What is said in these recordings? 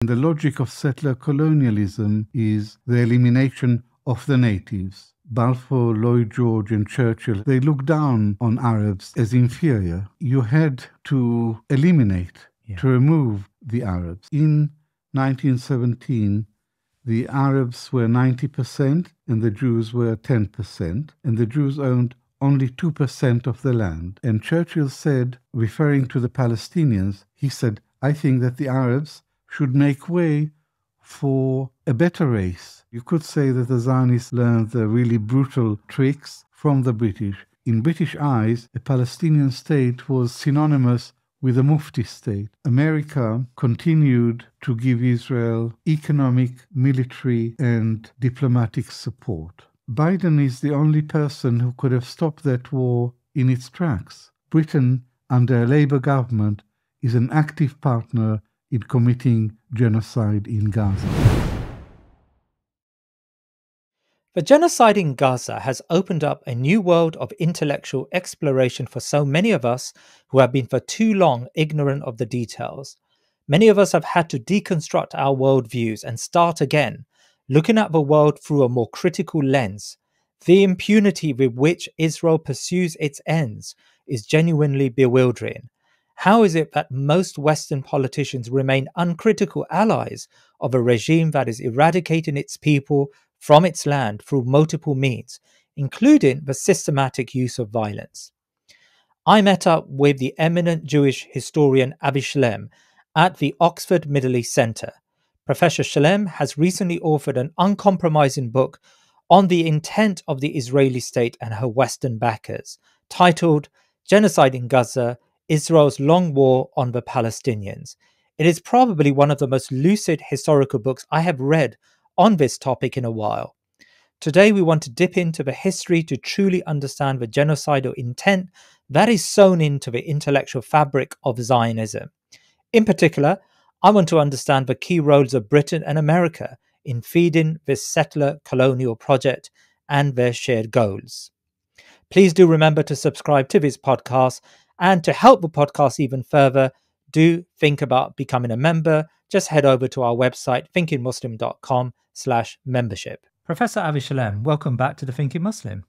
The logic of settler colonialism is the elimination of the natives. Balfour, Lloyd George, and Churchill, they looked down on Arabs as inferior. You had to eliminate, to remove the Arabs. In 1917, the Arabs were 90% and the Jews were 10%, and the Jews owned only 2% of the land. And Churchill said, referring to the Palestinians, he said, I think that the Arabs should make way for a better race. You could say that the Zionists learned the really brutal tricks from the British. In British eyes, a Palestinian state was synonymous with a Mufti state. America continued to give Israel economic, military, and diplomatic support. Biden is the only person who could have stopped that war in its tracks. Britain, under a Labour government, is an active partner in committing genocide in Gaza. The genocide in Gaza has opened up a new world of intellectual exploration for so many of us who have been for too long ignorant of the details. Many of us have had to deconstruct our worldviews and start again, looking at the world through a more critical lens. The impunity with which Israel pursues its ends is genuinely bewildering. How is it that most Western politicians remain uncritical allies of a regime that is eradicating its people from its land through multiple means, including the systematic use of violence? I met up with the eminent Jewish historian Avi Shlaim at the Oxford Middle East Centre. Professor Shlaim has recently authored an uncompromising book on the intent of the Israeli state and her Western backers, titled Genocide in Gaza, Israel's Long War on the Palestinians. It is probably one of the most lucid historical books I have read on this topic in a while. Today we want to dip into the history to truly understand the genocidal intent that is sewn into the intellectual fabric of Zionism. In particular, I want to understand the key roles of Britain and America in feeding this settler colonial project and their shared goals. Please do remember to subscribe to this podcast, and to help the podcast even further, do think about becoming a member. Just head over to our website, thinkingmuslim.com/membership. Professor Avi Shlaim, welcome back to the Thinking Muslim.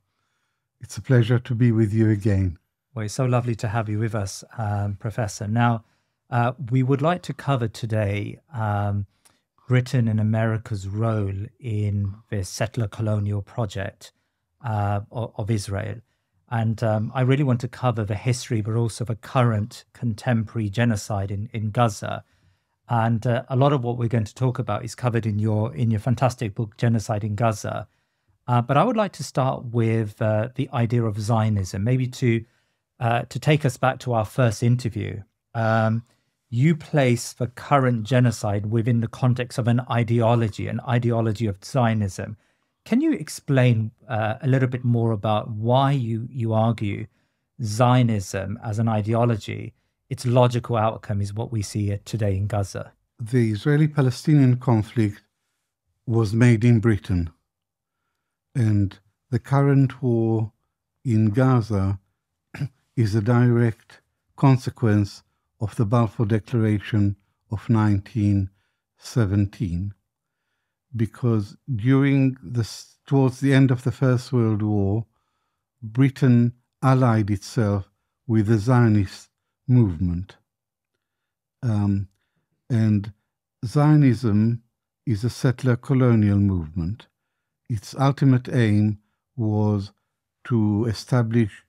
It's a pleasure to be with you again. Well, it's so lovely to have you with us, Professor. Now, we would like to cover today Britain and America's role in the settler colonial project of Israel. And I really want to cover the history, but also the current contemporary genocide in Gaza. And a lot of what we're going to talk about is covered in your fantastic book, Genocide in Gaza. But I would like to start with the idea of Zionism, maybe to take us back to our first interview. You place the current genocide within the context of an ideology of Zionism. Can you explain a little bit more about why you argue Zionism as an ideology, its logical outcome is what we see today in Gaza? The Israeli-Palestinian conflict was made in Britain, and the current war in Gaza is a direct consequence of the Balfour Declaration of 1917. Because towards the end of the First World War, Britain allied itself with the Zionist movement. And Zionism is a settler colonial movement. Its ultimate aim was to establish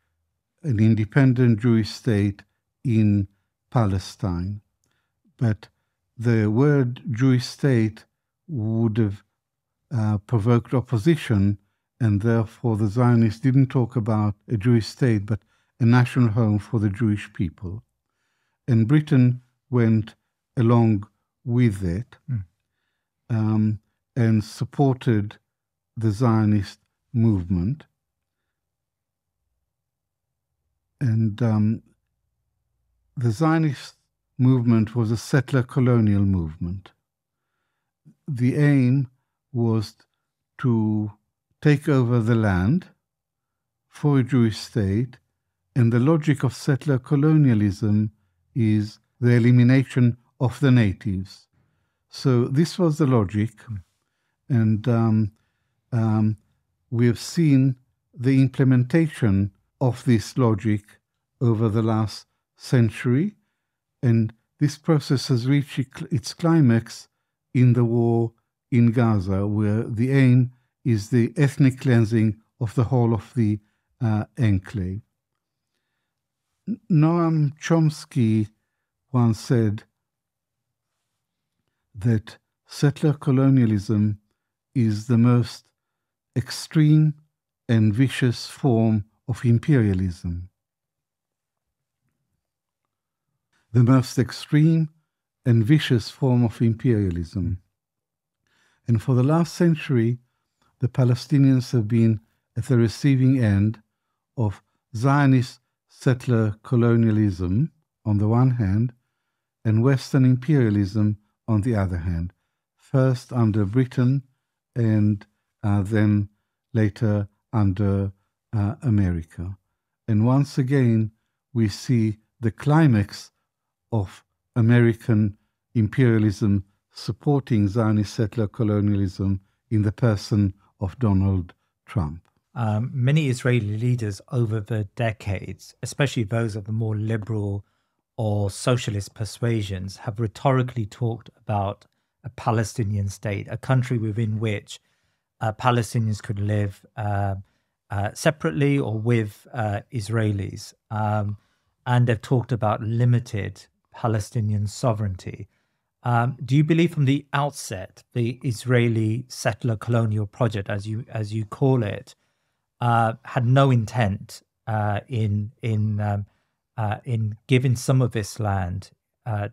an independent Jewish state in Palestine. But the word Jewish state would have provoked opposition, and therefore the Zionists didn't talk about a Jewish state, but a national home for the Jewish people. And Britain went along with it and supported the Zionist movement. And the Zionist movement was a settler colonial movement. The aim was to take over the land for a Jewish state, and the logic of settler colonialism is the elimination of the natives. So this was the logic, and we have seen the implementation of this logic over the last century, and this process has reached its climax in the war in Gaza, where the aim is the ethnic cleansing of the whole of the enclave. Noam Chomsky once said that settler colonialism is the most extreme and vicious form of imperialism. The most extreme and vicious form of imperialism. And for the last century, the Palestinians have been at the receiving end of Zionist settler colonialism on the one hand, and Western imperialism on the other hand, first under Britain and then later under America. And once again, we see the climax of American imperialism supporting Zionist settler colonialism in the person of Donald Trump. Many Israeli leaders over the decades, especially those of the more liberal or socialist persuasions, have rhetorically talked about a Palestinian state, a country within which Palestinians could live separately or with Israelis. And they've talked about limited Palestinian sovereignty. Do you believe from the outset the Israeli settler colonial project, as you call it, had no intent in giving some of this land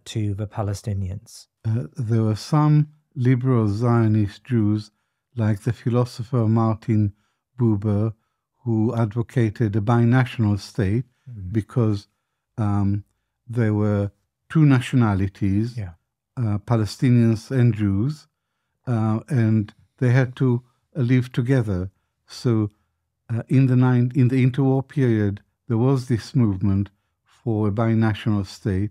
to the Palestinians? There were some liberal Zionist Jews, like the philosopher Martin Buber, who advocated a binational state because there were two nationalities, Palestinians and Jews, and they had to live together. So in the interwar period, there was this movement for a binational state,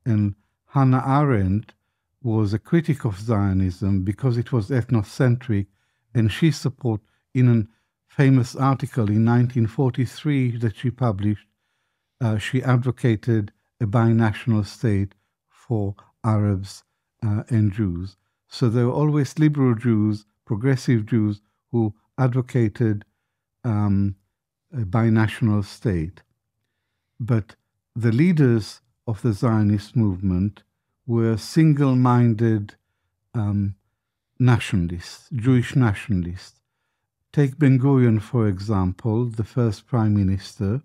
and Hannah Arendt was a critic of Zionism because it was ethnocentric, and she supported, in a famous article in 1943 that she published, she advocated a binational state for Arabs and Jews. So there were always liberal Jews, progressive Jews, who advocated a binational state. But the leaders of the Zionist movement were single-minded nationalists, Jewish nationalists. Take Ben-Gurion, for example, the first prime minister.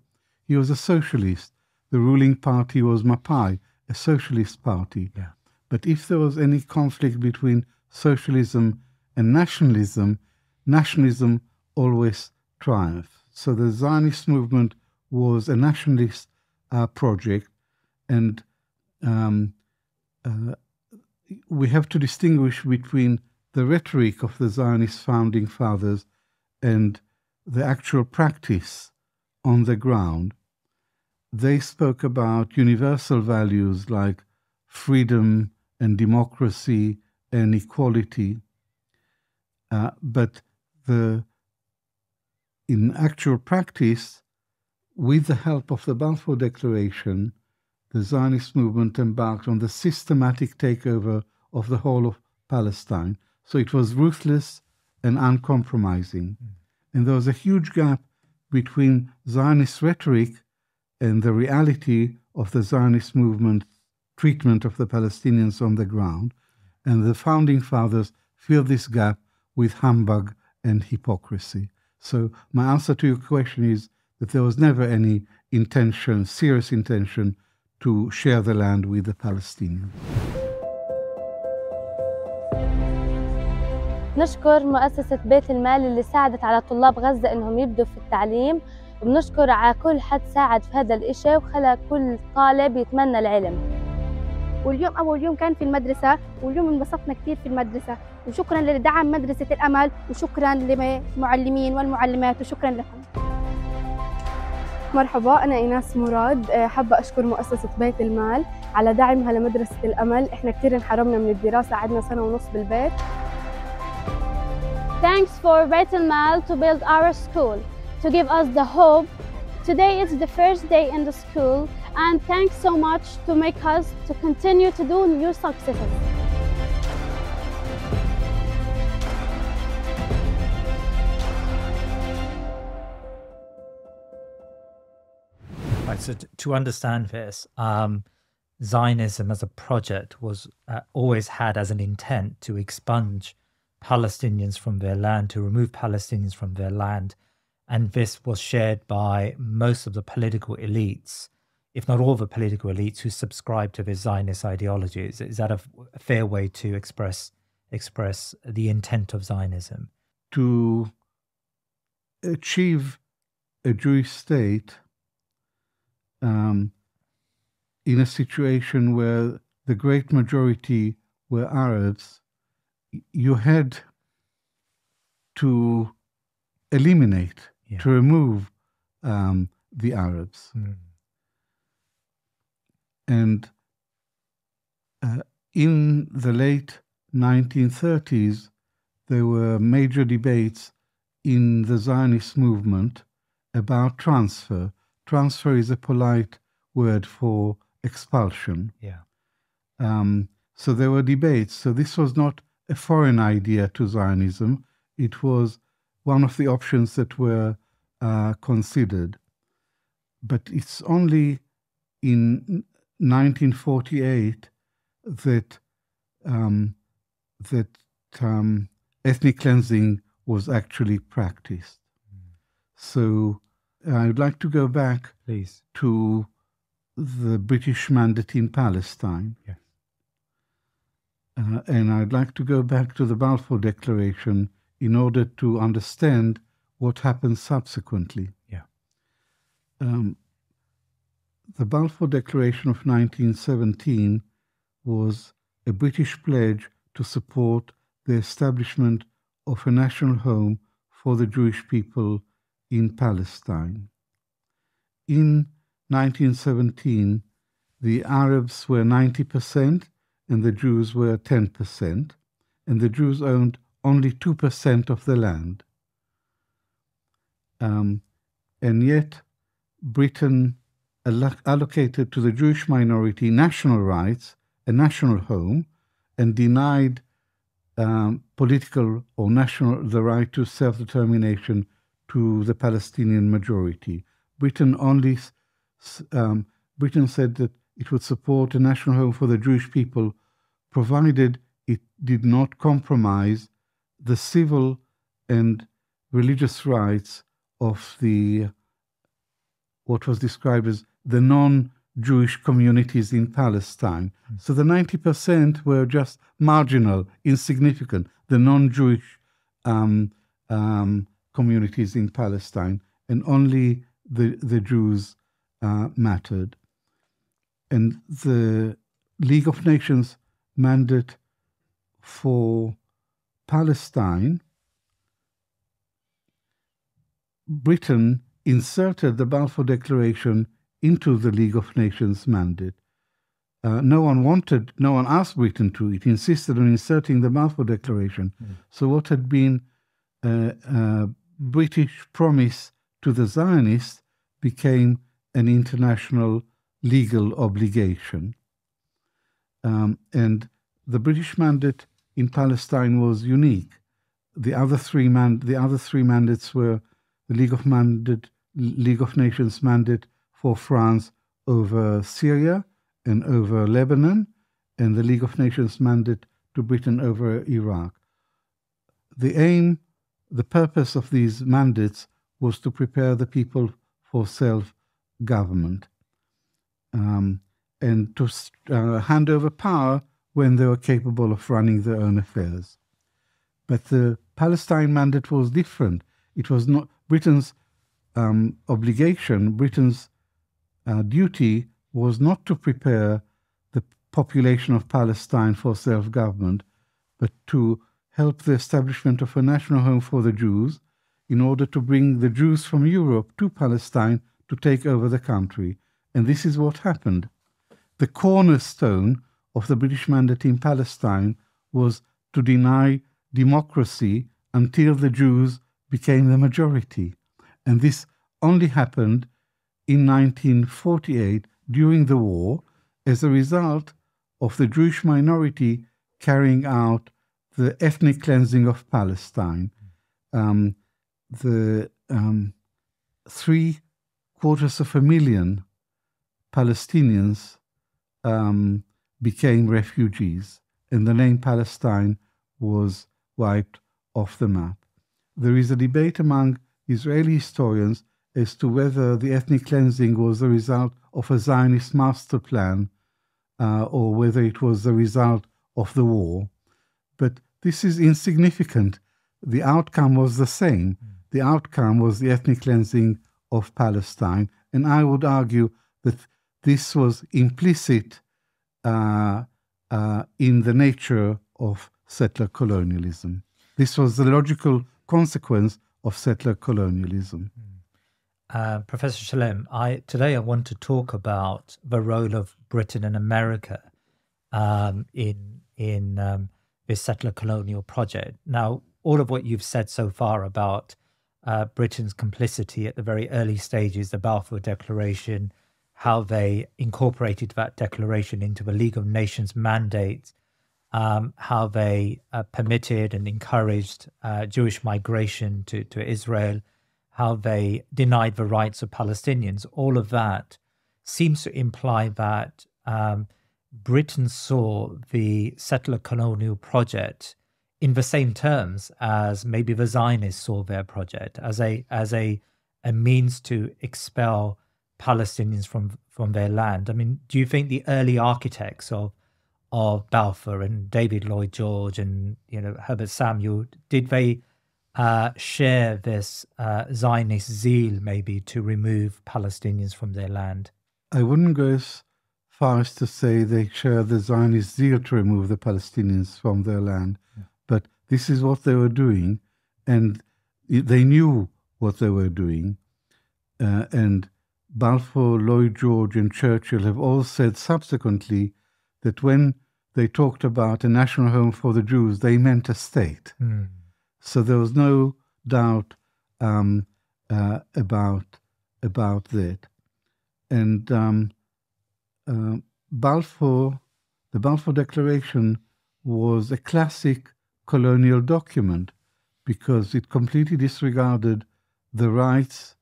He was a socialist. The ruling party was Mapai, a socialist party. Yeah. But if there was any conflict between socialism and nationalism, nationalism always triumphed. So the Zionist movement was a nationalist project, and we have to distinguish between the rhetoric of the Zionist founding fathers and the actual practice on the ground. They spoke about universal values like freedom and democracy and equality, but in actual practice, with the help of the Balfour Declaration, the Zionist movement embarked on the systematic takeover of the whole of Palestine. So it was ruthless and uncompromising. And there was a huge gap between Zionist rhetoric and the reality of the Zionist movement's treatment of the Palestinians on the ground. And the founding fathers filled this gap with humbug and hypocrisy. So my answer to your question is that there was never any intention, serious intention, to share the land with the Palestinians. نشكر مؤسسة بيت المال اللي ساعدت على طلاب غزة إنهم يبدوا في التعليم، وبنشكر على كل حد ساعد في هذا الإشي وخلى كل طالب يتمنى العلم. واليوم أول يوم كان في المدرسة، واليوم انبسطنا كثير في المدرسة، وشكرا لدعم مدرسة الأمل، وشكرا للمعلمين والمعلمات، وشكرا لكم. مرحبا، أنا إيناس مراد. حابة أشكر مؤسسة بيت المال على دعمها لمدرسة الأمل. إحنا كتير انحرمنا من الدراسة، قعدنا سنة ونص بالبيت. Thanks for Baitulmaal to build our school, to give us the hope. Today is the first day in the school, and thanks so much to make us to continue to do new successes. Right, so to understand this, Zionism as a project was always had as an intent to expunge Palestinians from their land, to remove Palestinians from their land. And this was shared by most of the political elites, if not all the political elites who subscribe to the Zionist ideology. Is that a fair way to express the intent of Zionism? To achieve a Jewish state in a situation where the great majority were Arabs, you had to eliminate, to remove the Arabs. And in the late 1930s, there were major debates in the Zionist movement about transfer. Transfer is a polite word for expulsion. Yeah. So there were debates. So this was not a foreign idea to Zionism. It was one of the options that were considered. But it's only in 1948 that ethnic cleansing was actually practiced. So I'd like to go back, please, to the British mandate in Palestine. Yes. And I'd like to go back to the Balfour Declaration in order to understand what happened subsequently. Yeah. The Balfour Declaration of 1917 was a British pledge to support the establishment of a national home for the Jewish people in Palestine. In 1917, the Arabs were 90% and the Jews were 10%, and the Jews owned only 2% of the land. And yet, Britain allocated to the Jewish minority national rights, a national home, and denied political or the right to self-determination to the Palestinian majority. Britain said that it would support a national home for the Jewish people, provided it did not compromise the civil and religious rights of what was described as the non-Jewish communities in Palestine. So the 90% were just marginal, insignificant, the non-Jewish communities in Palestine, and only the Jews mattered. And the League of Nations mandate for Palestine, Britain inserted the Balfour Declaration into the League of Nations mandate. No one asked Britain to. It insisted on inserting the Balfour Declaration. So what had been a British promise to the Zionists became an international legal obligation. And the British mandate in Palestine was unique. The other three mandates were the League of Nations mandate for France over Syria and over Lebanon, and the League of Nations mandate to Britain over Iraq. The purpose of these mandates was to prepare the people for self-government and to hand over power when they were capable of running their own affairs. But the Palestine mandate was different. It was not Britain's obligation, Britain's duty was not to prepare the population of Palestine for self-government, but to help the establishment of a national home for the Jews in order to bring the Jews from Europe to Palestine to take over the country. And this is what happened. The cornerstone of the British mandate in Palestine was to deny democracy until the Jews became the majority. And this only happened in 1948 during the war as a result of the Jewish minority carrying out the ethnic cleansing of Palestine. The 750,000 Palestinians became refugees, and the name Palestine was wiped off the map. There is a debate among Israeli historians as to whether the ethnic cleansing was the result of a Zionist master plan or whether it was the result of the war. But this is insignificant. The outcome was the same. The outcome was the ethnic cleansing of Palestine, and I would argue that this was implicit in the nature of settler colonialism. This was the logical consequence of settler colonialism. Professor Shlaim, today I want to talk about the role of Britain and America in this settler colonial project. Now, all of what you've said so far about Britain's complicity at the very early stages, the Balfour Declaration, how they incorporated that declaration into the League of Nations mandate, how they permitted and encouraged Jewish migration to Israel, how they denied the rights of Palestinians, all of that seems to imply that Britain saw the settler colonial project in the same terms as maybe the Zionists saw their project, as a means to expel Palestinians from their land. I mean, do you think the early architects of Balfour and David Lloyd George and Herbert Samuel, did they share this Zionist zeal maybe to remove Palestinians from their land? I wouldn't go as far as to say they share the Zionist zeal to remove the Palestinians from their land, but this is what they were doing, and they knew what they were doing. And Balfour, Lloyd George, and Churchill have all said subsequently that when they talked about a national home for the Jews, they meant a state. So there was no doubt about that. And the Balfour Declaration was a classic colonial document because it completely disregarded the rights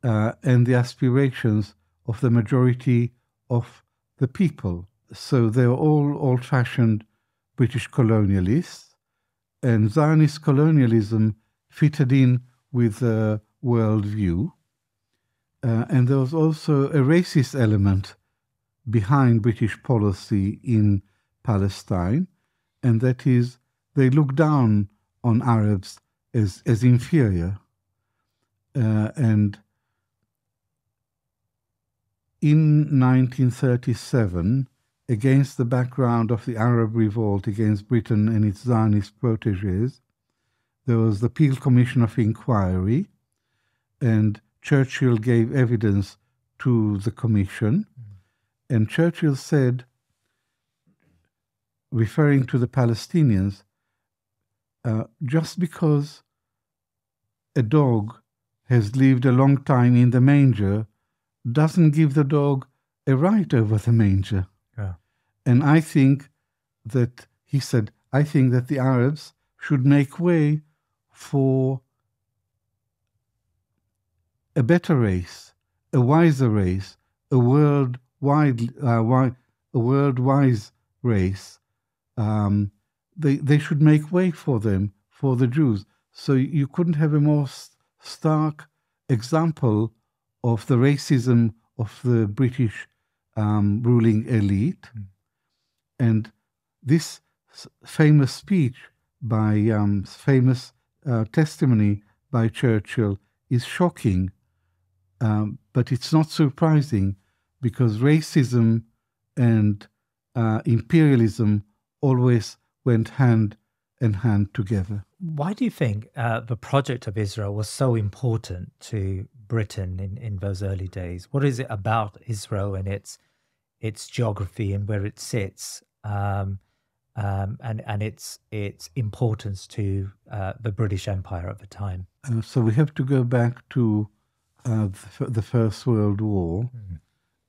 and the aspirations of the majority of the people. So they were all old-fashioned British colonialists, and Zionist colonialism fitted in with a worldview. And there was also a racist element behind British policy in Palestine, and that is they looked down on Arabs as inferior. And in 1937, against the background of the Arab revolt against Britain and its Zionist protégés, there was the Peel Commission of Inquiry, and Churchill gave evidence to the commission. And Churchill said, referring to the Palestinians, just because a dog has lived a long time in the manger doesn't give the dog a right over the manger. Yeah. And I think that, he said, I think that the Arabs should make way for a better race, a wiser race, a world-wise race. They should make way for them, for the Jews. So you couldn't have a more stark example of the racism of the British ruling elite. And this famous speech by famous testimony by Churchill is shocking, but it's not surprising because racism and imperialism always went hand in hand together. Why do you think the project of Israel was so important to Britain in those early days? What is it about Israel and its geography and where it sits, and its importance to the British Empire at the time? So we have to go back to the First World War,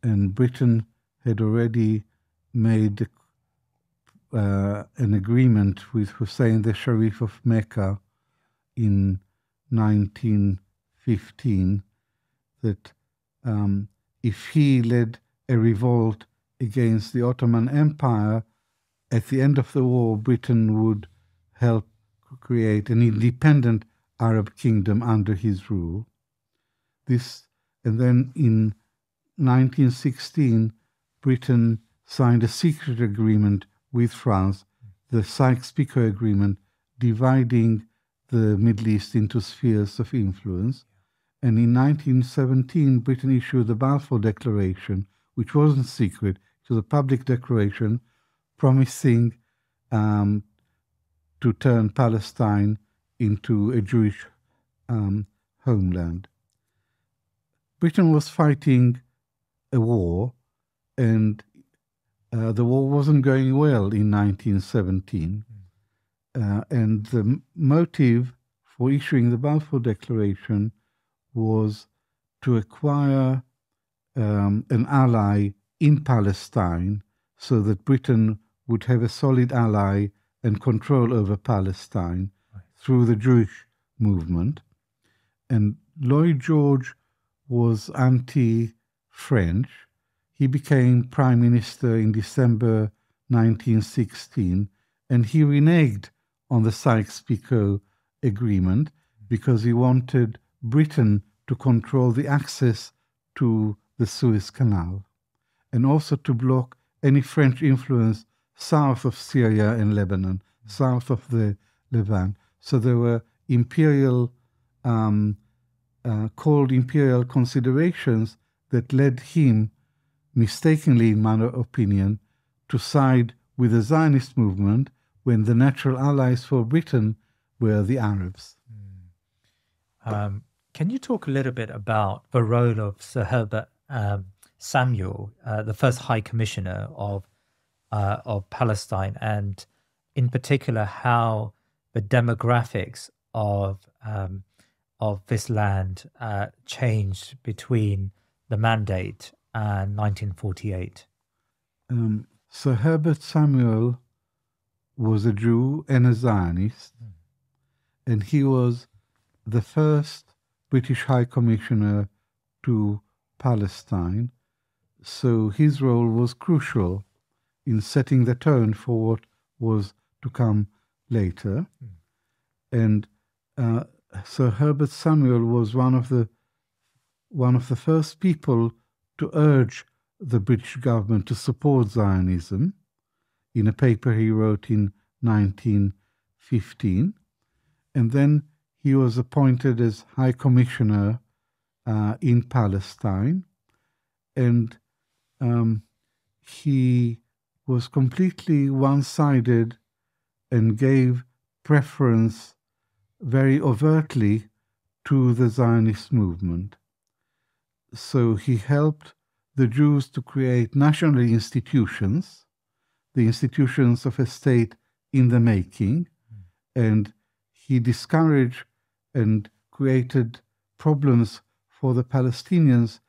and Britain had already made an agreement with Hussein the Sharif of Mecca in 1915 that if he led a revolt against the Ottoman Empire, at the end of the war, Britain would help create an independent Arab kingdom under his rule. And then in 1916, Britain signed a secret agreement with France, the Sykes-Picot Agreement, dividing the Middle East into spheres of influence. And in 1917, Britain issued the Balfour Declaration, which wasn't secret. It was a public declaration promising to turn Palestine into a Jewish homeland. Britain was fighting a war, and the war wasn't going well in 1917. And the motive for issuing the Balfour Declaration was to acquire an ally in Palestine so that Britain would have a solid ally and control over Palestine through the Jewish movement. And Lloyd George was anti-French. He became Prime Minister in December 1916, and he reneged on the Sykes-Picot Agreement because he wanted Britain to control the access to the Suez Canal and also to block any French influence south of Syria and Lebanon, south of the Levant. So there were cold imperial considerations that led him, mistakenly in my opinion, to side with the Zionist movement when the natural allies for Britain were the Arabs. Can you talk a little bit about the role of Sir Herbert Samuel, the first High Commissioner of Palestine, and in particular how the demographics of this land changed between the Mandate and 1948? Sir Herbert Samuel was a Jew and a Zionist, and he was the first British High Commissioner to Palestine. So his role was crucial in setting the tone for what was to come later. And Sir Herbert Samuel was one of the first people to urge the British government to support Zionism in a paper he wrote in 1915. And then he was appointed as High Commissioner in Palestine. And he was completely one-sided and gave preference very overtly to the Zionist movement. So he helped the Jews to create national institutions, the institutions of a state in the making, and he discouraged and created problems for the Palestinians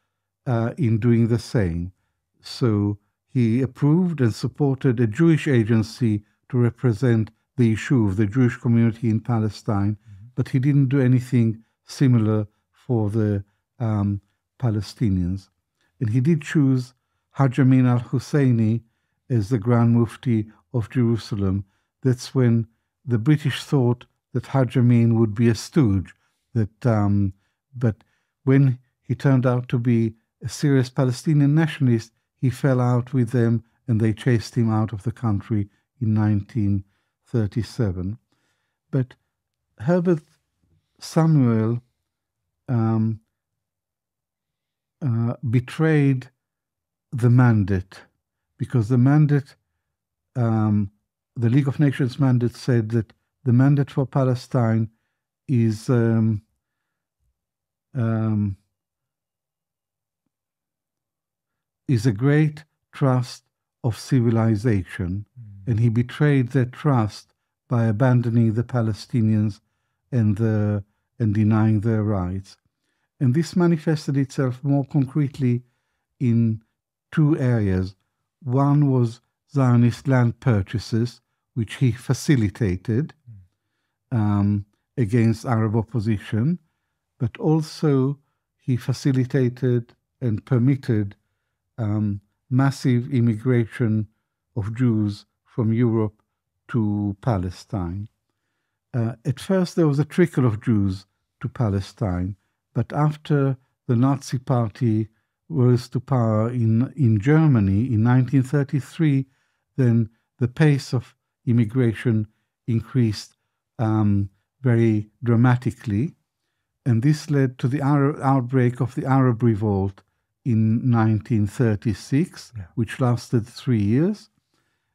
in doing the same. So he approved and supported a Jewish agency to represent the issue of the Jewish community in Palestine, but he didn't do anything similar for the Palestinians. And he did choose Haj Amin al-Husseini as the Grand Mufti of Jerusalem. That's when the British thought that Haj Amin would be a stooge, but when he turned out to be a serious Palestinian nationalist, he fell out with them and they chased him out of the country in 1937. But Herbert Samuel betrayed the mandate, because the mandate, the League of Nations mandate said that the mandate for Palestine is is a great trust of civilization, and he betrayed that trust by abandoning the Palestinians and denying their rights. And this manifested itself more concretely in two areas. One was Zionist land purchases, which he facilitated against Arab opposition, but also he facilitated and permitted massive immigration of Jews from Europe to Palestine. At first, there was a trickle of Jews to Palestine, but after the Nazi Party rose to power in Germany in 1933, then the pace of immigration increased very dramatically, and this led to the outbreak of the Arab Revolt in 1936, which lasted 3 years,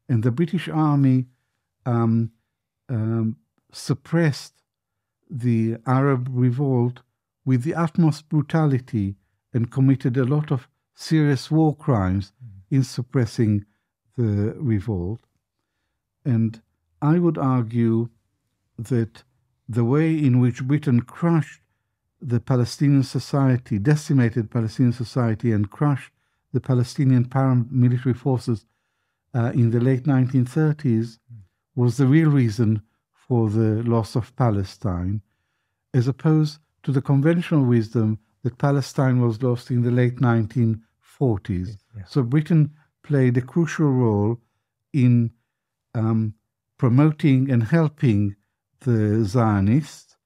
and the British Army suppressed the Arab Revolt with the utmost brutality and committed a lot of serious war crimes in suppressing the revolt. And I would argue that the way in which Britain crushed the Palestinian society, decimated Palestinian society, and crushed the Palestinian paramilitary forces in the late 1930s was the real reason for the loss of Palestine, as opposed to the conventional wisdom that Palestine was lost in the late 1940s. So Britain played a crucial role in promoting and helping the Zionists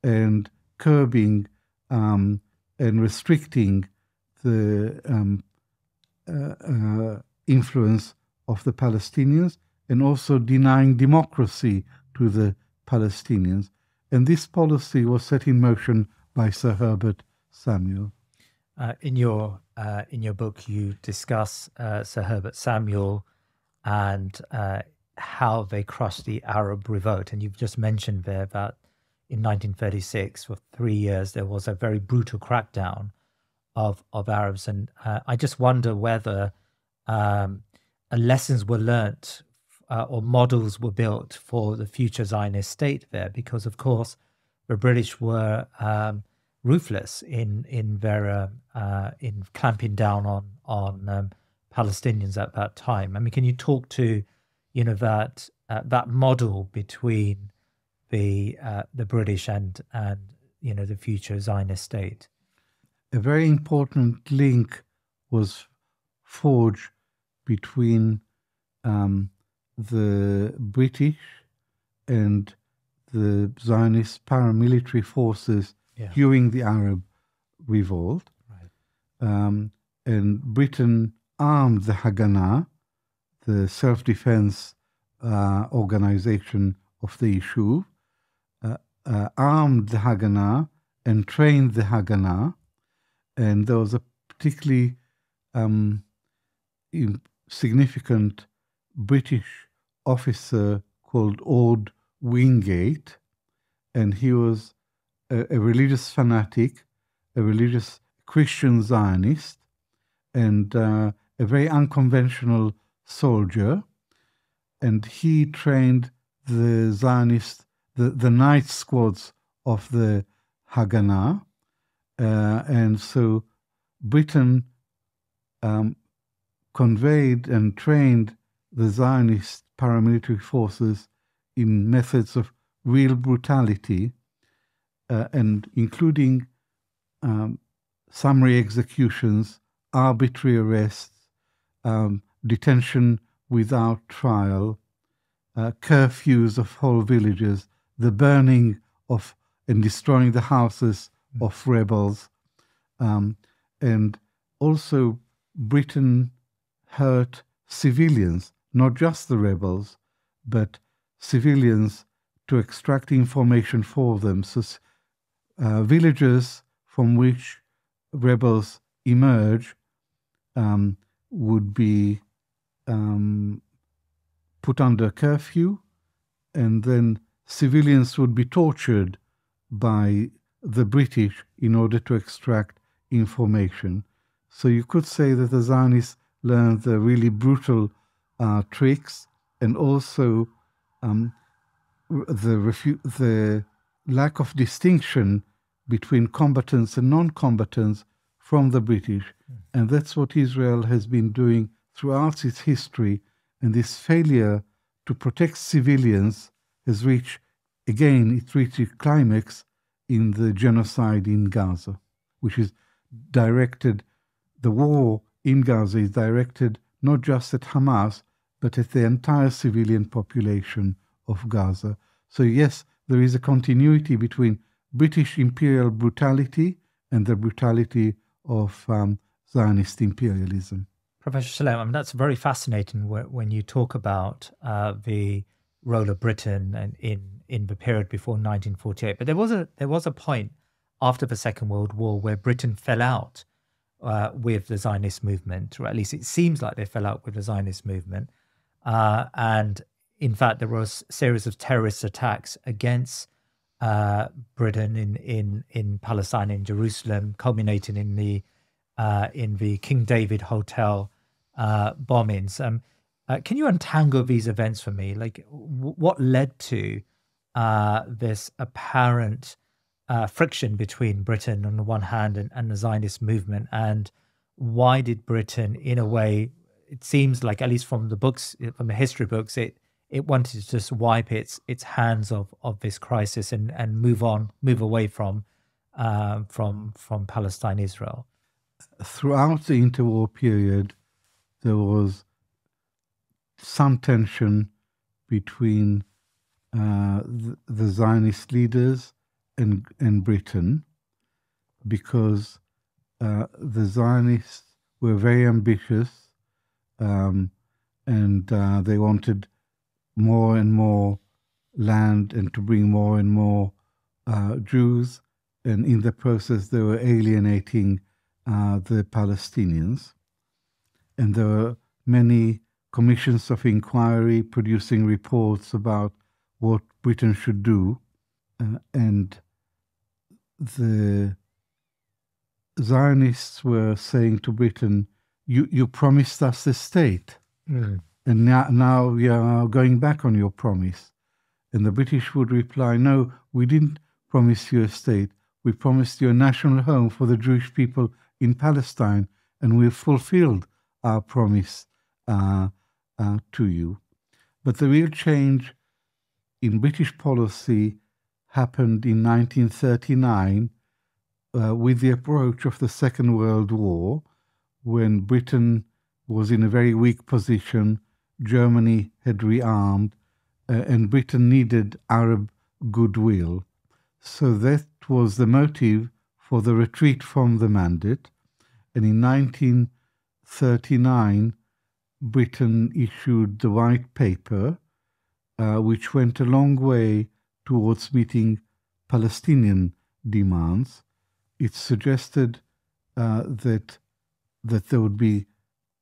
and curbing and restricting the influence of the Palestinians, and also denying democracy to the Palestinians. And this policy was set in motion by Sir Herbert Samuel. In your book, you discuss Sir Herbert Samuel and how they crushed the Arab Revolt. And you've just mentioned there that in 1936, for 3 years, there was a very brutal crackdown of Arabs. And I just wonder whether lessons were learnt or models were built for the future Zionist state there, because, of course, the British were ruthless in their in clamping down on Palestinians at that time. I mean, can you talk to that model between the British and the future Zionist state? A very important link was forged between the British and the Zionist paramilitary forces during the Arab Revolt. Right. And Britain armed the Haganah, the self-defense organization of the Yishuv, armed the Haganah and trained the Haganah. And there was a particularly significant British officer called Orde Wingate, and he was a religious fanatic, a religious Christian Zionist, and a very unconventional soldier. And he trained the Zionist, the night squads of the Haganah. And so Britain conveyed and trained the Zionist paramilitary forces in methods of real brutality, and including summary executions, arbitrary arrests, detention without trial, curfews of whole villages, the burning of and destroying the houses of rebels, and also Britain hurt civilians, not just the rebels, but civilians, to extract information for them. So villages from which rebels emerge would be put under curfew, and then civilians would be tortured by the British in order to extract information. So you could say that the Zionists learned the really brutal tricks, and also the lack of distinction between combatants and non-combatants from the British. And that's what Israel has been doing throughout its history. And this failure to protect civilians has reached its climax in the genocide in Gaza, which is directed, the war in Gaza is directed not just at Hamas, but at the entire civilian population of Gaza. So yes, there is a continuity between British imperial brutality and the brutality of Zionist imperialism. Professor Shlaim, I mean, that's very fascinating when you talk about the role of Britain in the period before 1948. But there was a point after the Second World War where Britain fell out with the Zionist movement, or at least it seems like they fell out with the Zionist movement. And in fact, there was a series of terrorist attacks against Britain in Palestine, in Jerusalem, culminating in the King David Hotel bombings. Can you untangle these events for me? Like, what led to this apparent friction between Britain on the one hand and the Zionist movement, and why did Britain, in a way, it seems like, at least from the books, from the history books, it wanted to just wipe its hands of this crisis and move away from Palestine, Israel? Throughout the interwar period, there was some tension between the Zionist leaders and Britain, because the Zionists were very ambitious, and they wanted more and more land and to bring more and more Jews, and in the process they were alienating the Palestinians. And there were many commissions of inquiry producing reports about what Britain should do, and the Zionists were saying to Britain, you promised us the state, and now we are going back on your promise. And the British would reply, no, we didn't promise you a state. We promised you a national home for the Jewish people in Palestine, and we've fulfilled our promise to you. But the real change in British policy happened in 1939 with the approach of the Second World War, when Britain was in a very weak position, Germany had rearmed, and Britain needed Arab goodwill. So that was the motive for the retreat from the mandate. And in 1939, Britain issued the White Paper, which went a long way towards meeting Palestinian demands. It suggested that there would be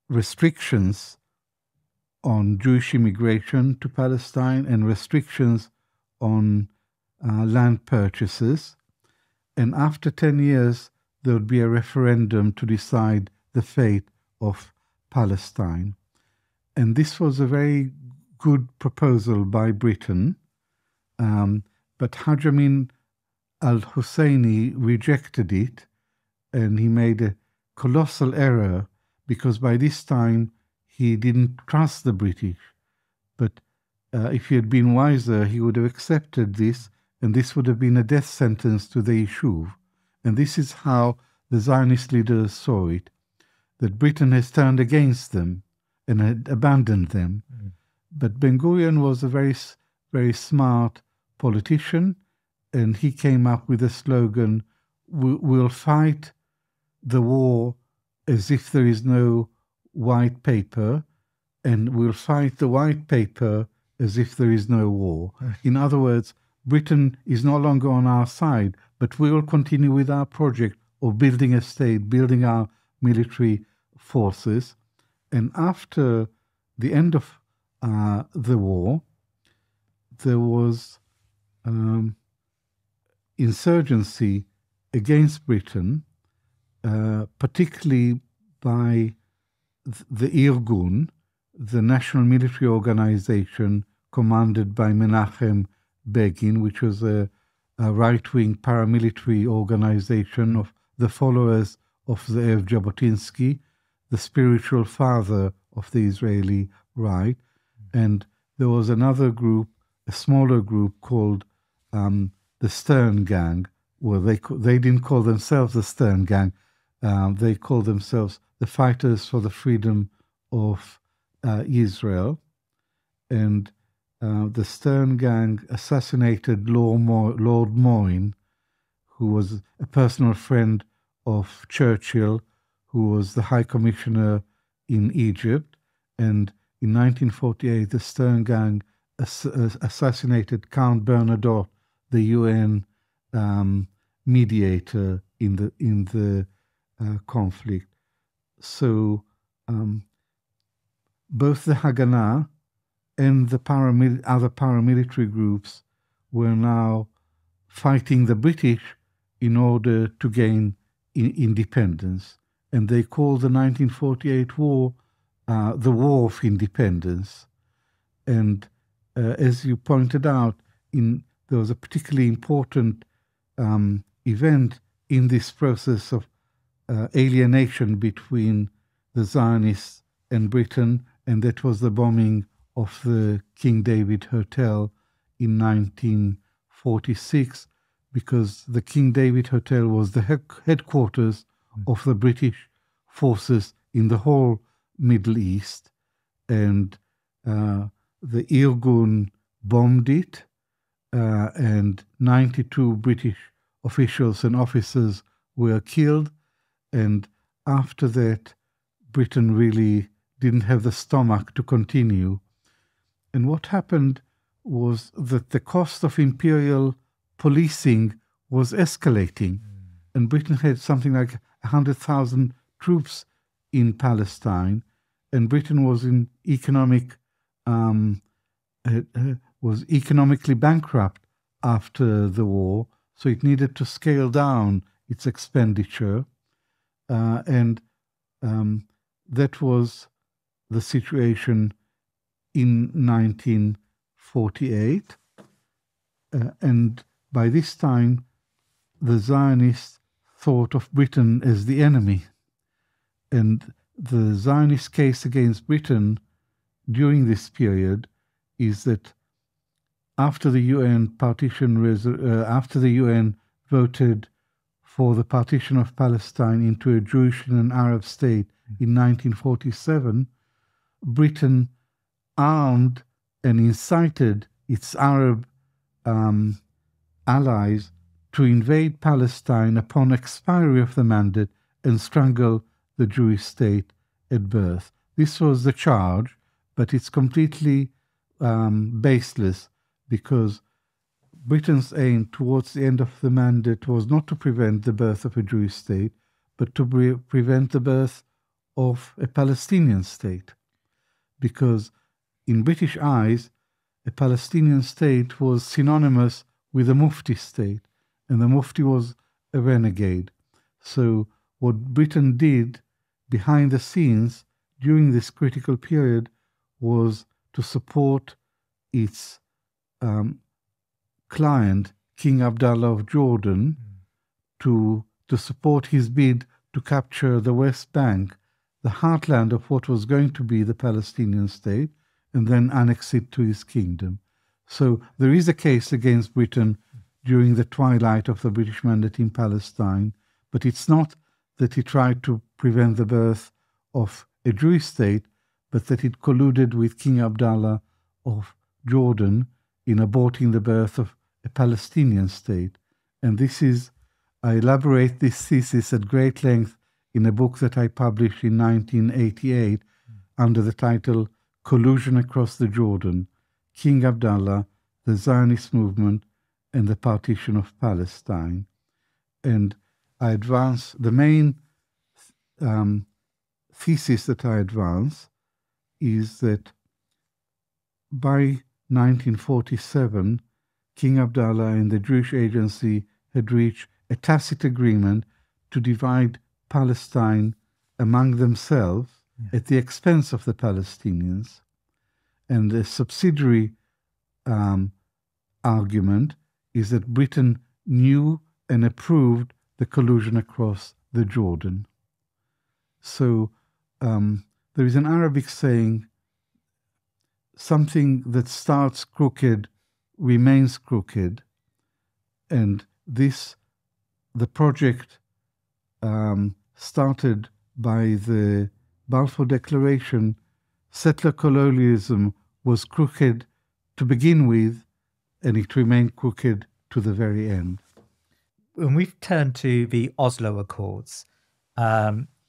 restrictions on Jewish immigration to Palestine and restrictions on land purchases. And after 10 years, there would be a referendum to decide the fate of Palestine. And this was a very good proposal by Britain, but Haj Amin al-Husseini rejected it, and he made a colossal error, because by this time he didn't trust the British. But if he had been wiser, he would have accepted this, and this would have been a death sentence to the Yishuv. And this is how the Zionist leaders saw it, that Britain has turned against them and had abandoned them. But Ben-Gurion was a very, very smart politician, and he came up with a slogan, we'll fight the war as if there is no white paper, and we'll fight the white paper as if there is no war. In other words, Britain is no longer on our side, but we will continue with our project of building a state, building our military forces. And after the end of the war, there was insurgency against Britain, particularly by the Irgun, the national military organization commanded by Menachem Begin, which was a right-wing paramilitary organization of the followers of Ze'ev Jabotinsky, the spiritual father of the Israeli right. And there was another group, a smaller group called the Stern Gang. Well, they didn't call themselves the Stern Gang. They called themselves the Fighters for the Freedom of Israel. And the Stern Gang assassinated Lord Moyne, who was a personal friend of Churchill, who was the High Commissioner in Egypt. And in 1948, the Stern Gang assassinated Count Bernadotte, the UN mediator in the conflict. So both the Haganah and the other paramilitary groups were now fighting the British in order to gain independence. And they called the 1948 war the War of Independence. And as you pointed out, there was a particularly important event in this process of alienation between the Zionists and Britain, and that was the bombing of the King David Hotel in 1946, because the King David Hotel was the headquarters of the British forces in the whole Middle East, and the Irgun bombed it, and 92 British officials and officers were killed. And after that, Britain really didn't have the stomach to continue. And what happened was that the cost of imperial policing was escalating. And Britain had something like 100,000 troops in Palestine, and Britain was was economically bankrupt after the war, so it needed to scale down its expenditure, and that was the situation in 1948. And by this time, the Zionists thought of Britain as the enemy. And the Zionist case against Britain during this period is that after the UN after the UN voted for the partition of Palestine into a Jewish and an Arab state in 1947, Britain armed and incited its Arab allies to invade Palestine upon expiry of the mandate and strangle the Jewish state at birth. This was the charge, but it's completely baseless, because Britain's aim towards the end of the mandate was not to prevent the birth of a Jewish state, but to prevent the birth of a Palestinian state. Because in British eyes, a Palestinian state was synonymous with a Mufti state, and the Mufti was a renegade. So what Britain did behind the scenes during this critical period was to support its client, King Abdullah of Jordan, to support his bid to capture the West Bank, the heartland of what was going to be the Palestinian state, and then annex it to his kingdom. So there is a case against Britain during the twilight of the British mandate in Palestine, but it's not that he tried to prevent the birth of a Jewish state, but that it colluded with King Abdullah of Jordan in aborting the birth of a Palestinian state. And I elaborate this thesis at great length in a book that I published in 1988 under the title Collusion Across the Jordan, King Abdullah, the Zionist Movement, and the Partition of Palestine. And I advance, the main thesis that I advance is that by 1947, King Abdullah and the Jewish Agency had reached a tacit agreement to divide Palestine among themselves at the expense of the Palestinians. And the subsidiary argument is that Britain knew and approved the collusion across the Jordan. So there is an Arabic saying, something that starts crooked remains crooked. And the project started by the Balfour Declaration. Settler colonialism was crooked to begin with, and it remained crooked to the very end. When we've turned to the Oslo Accords,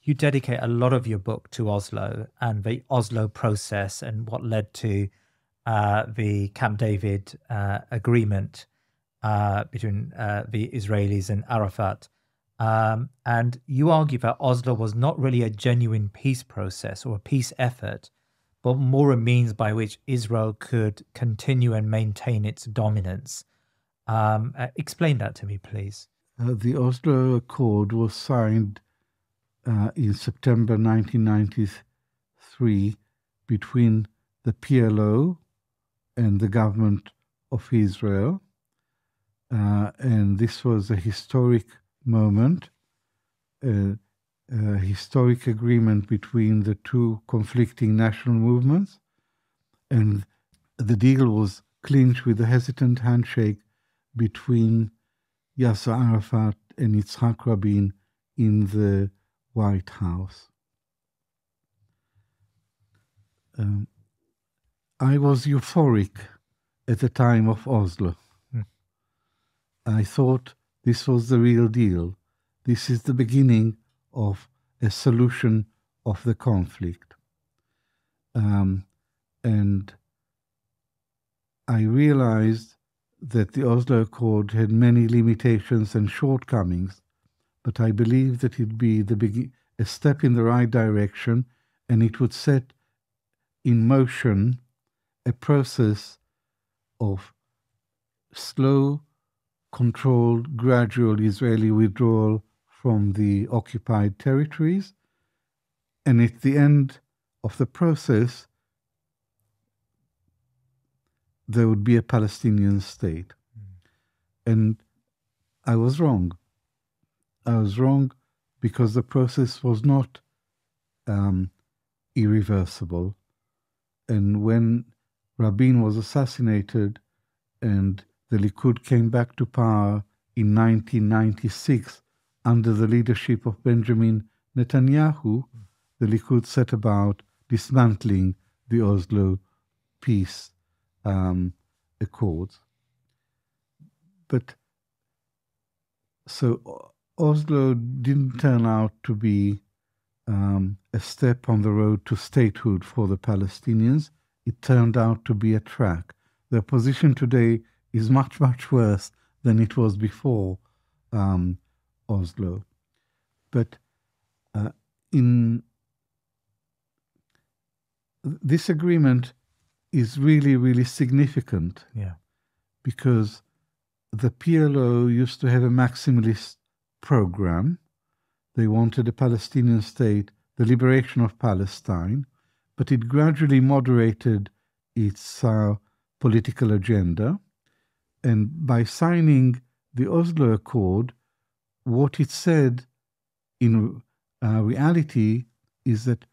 you dedicate a lot of your book to Oslo and the Oslo process and what led to the Camp David agreement between the Israelis and Arafat. And you argue that Oslo was not really a genuine peace process or a peace effort, but more a means by which Israel could continue and maintain its dominance. Explain that to me, please. The Oslo Accord was signed in September 1993 between the PLO and the government of Israel. And this was a historic moment, a historic agreement between the two conflicting national movements. And the deal was clinched with a hesitant handshake between Yasser Arafat and Yitzhak Rabin in the White House. I was euphoric at the time of Oslo. I thought this was the real deal. This is the beginning of a solution of the conflict. And I realized that the Oslo Accord had many limitations and shortcomings, but I believe that it would be a step in the right direction, and it would set in motion a process of slow, controlled, gradual Israeli withdrawal from the occupied territories. And at the end of the process, there would be a Palestinian state. And I was wrong. I was wrong because the process was not irreversible. And when Rabin was assassinated and the Likud came back to power in 1996 under the leadership of Benjamin Netanyahu, the Likud set about dismantling the Oslo peace accords. But so Oslo didn't turn out to be a step on the road to statehood for the Palestinians. It turned out to be a track. Their position today is much, much worse than it was before Oslo. But in this agreement is really, really significant. Yeah. Because the PLO used to have a maximalist program. They wanted a Palestinian state, the liberation of Palestine, but it gradually moderated its political agenda. And by signing the Oslo Accord, what it said in reality is that,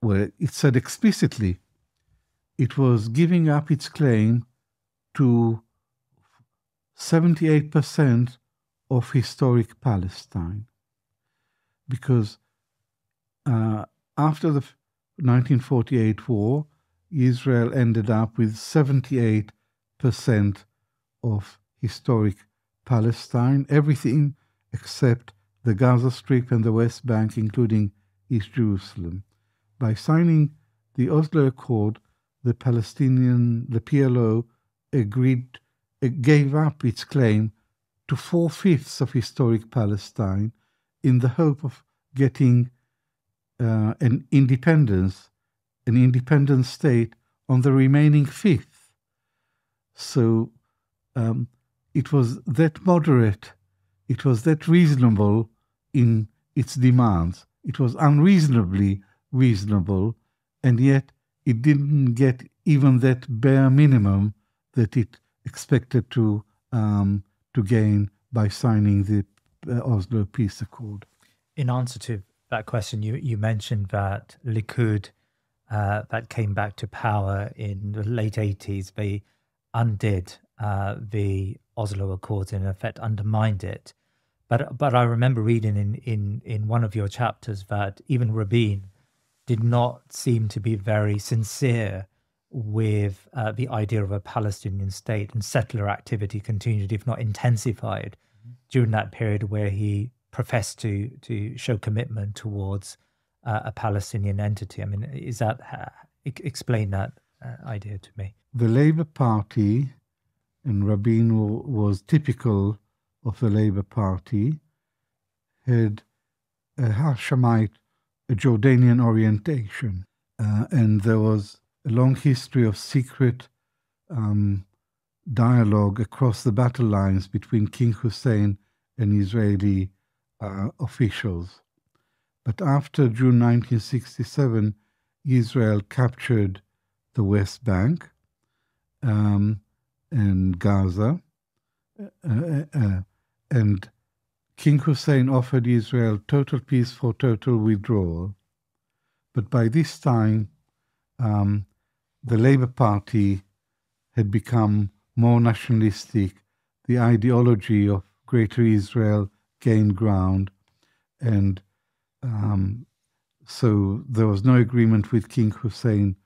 well, it said explicitly, it was giving up its claim to 78% of historic Palestine. Because after the 1948 war, Israel ended up with 78% of historic Palestine, everything except the Gaza Strip and the West Bank, including East Jerusalem. By signing the Oslo Accord, the PLO gave up its claim to 4/5 of historic Palestine in the hope of getting an independent state on the remaining 5th. So it was that moderate, it was that reasonable in its demands. it was unreasonably reasonable, and yet it didn't get even that bare minimum that it expected to gain by signing the Oslo Peace Accord. In answer to that question, you mentioned that Likud, that came back to power in the late 80s, they undid the Oslo Accords, in effect undermined it. But I remember reading in one of your chapters that even Rabin did not seem to be very sincere with the idea of a Palestinian state, and settler activity continued, if not intensified, during that period where he professed to show commitment towards a Palestinian entity. I mean, is that explain that idea to me? The Labour Party, and Rabin was typical of the Labour Party, had a Hashemite, a Jordanian orientation, and there was a long history of secret dialogue across the battle lines between King Hussein and Israeli officials. But after June 1967, Israel captured the West Bank and Gaza, and King Hussein offered Israel total peace for total withdrawal. But by this time, the Labour Party had become more nationalistic. The ideology of Greater Israel gained ground, and so there was no agreement with King Hussein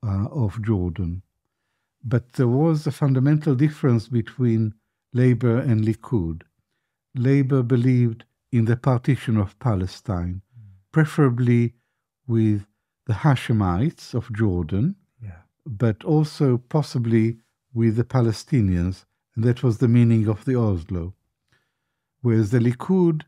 of Jordan. But there was a fundamental difference between Labour and Likud. Labour believed in the partition of Palestine, preferably with the Hashemites of Jordan, but also possibly with the Palestinians, and that was the meaning of the Oslo. Whereas the Likud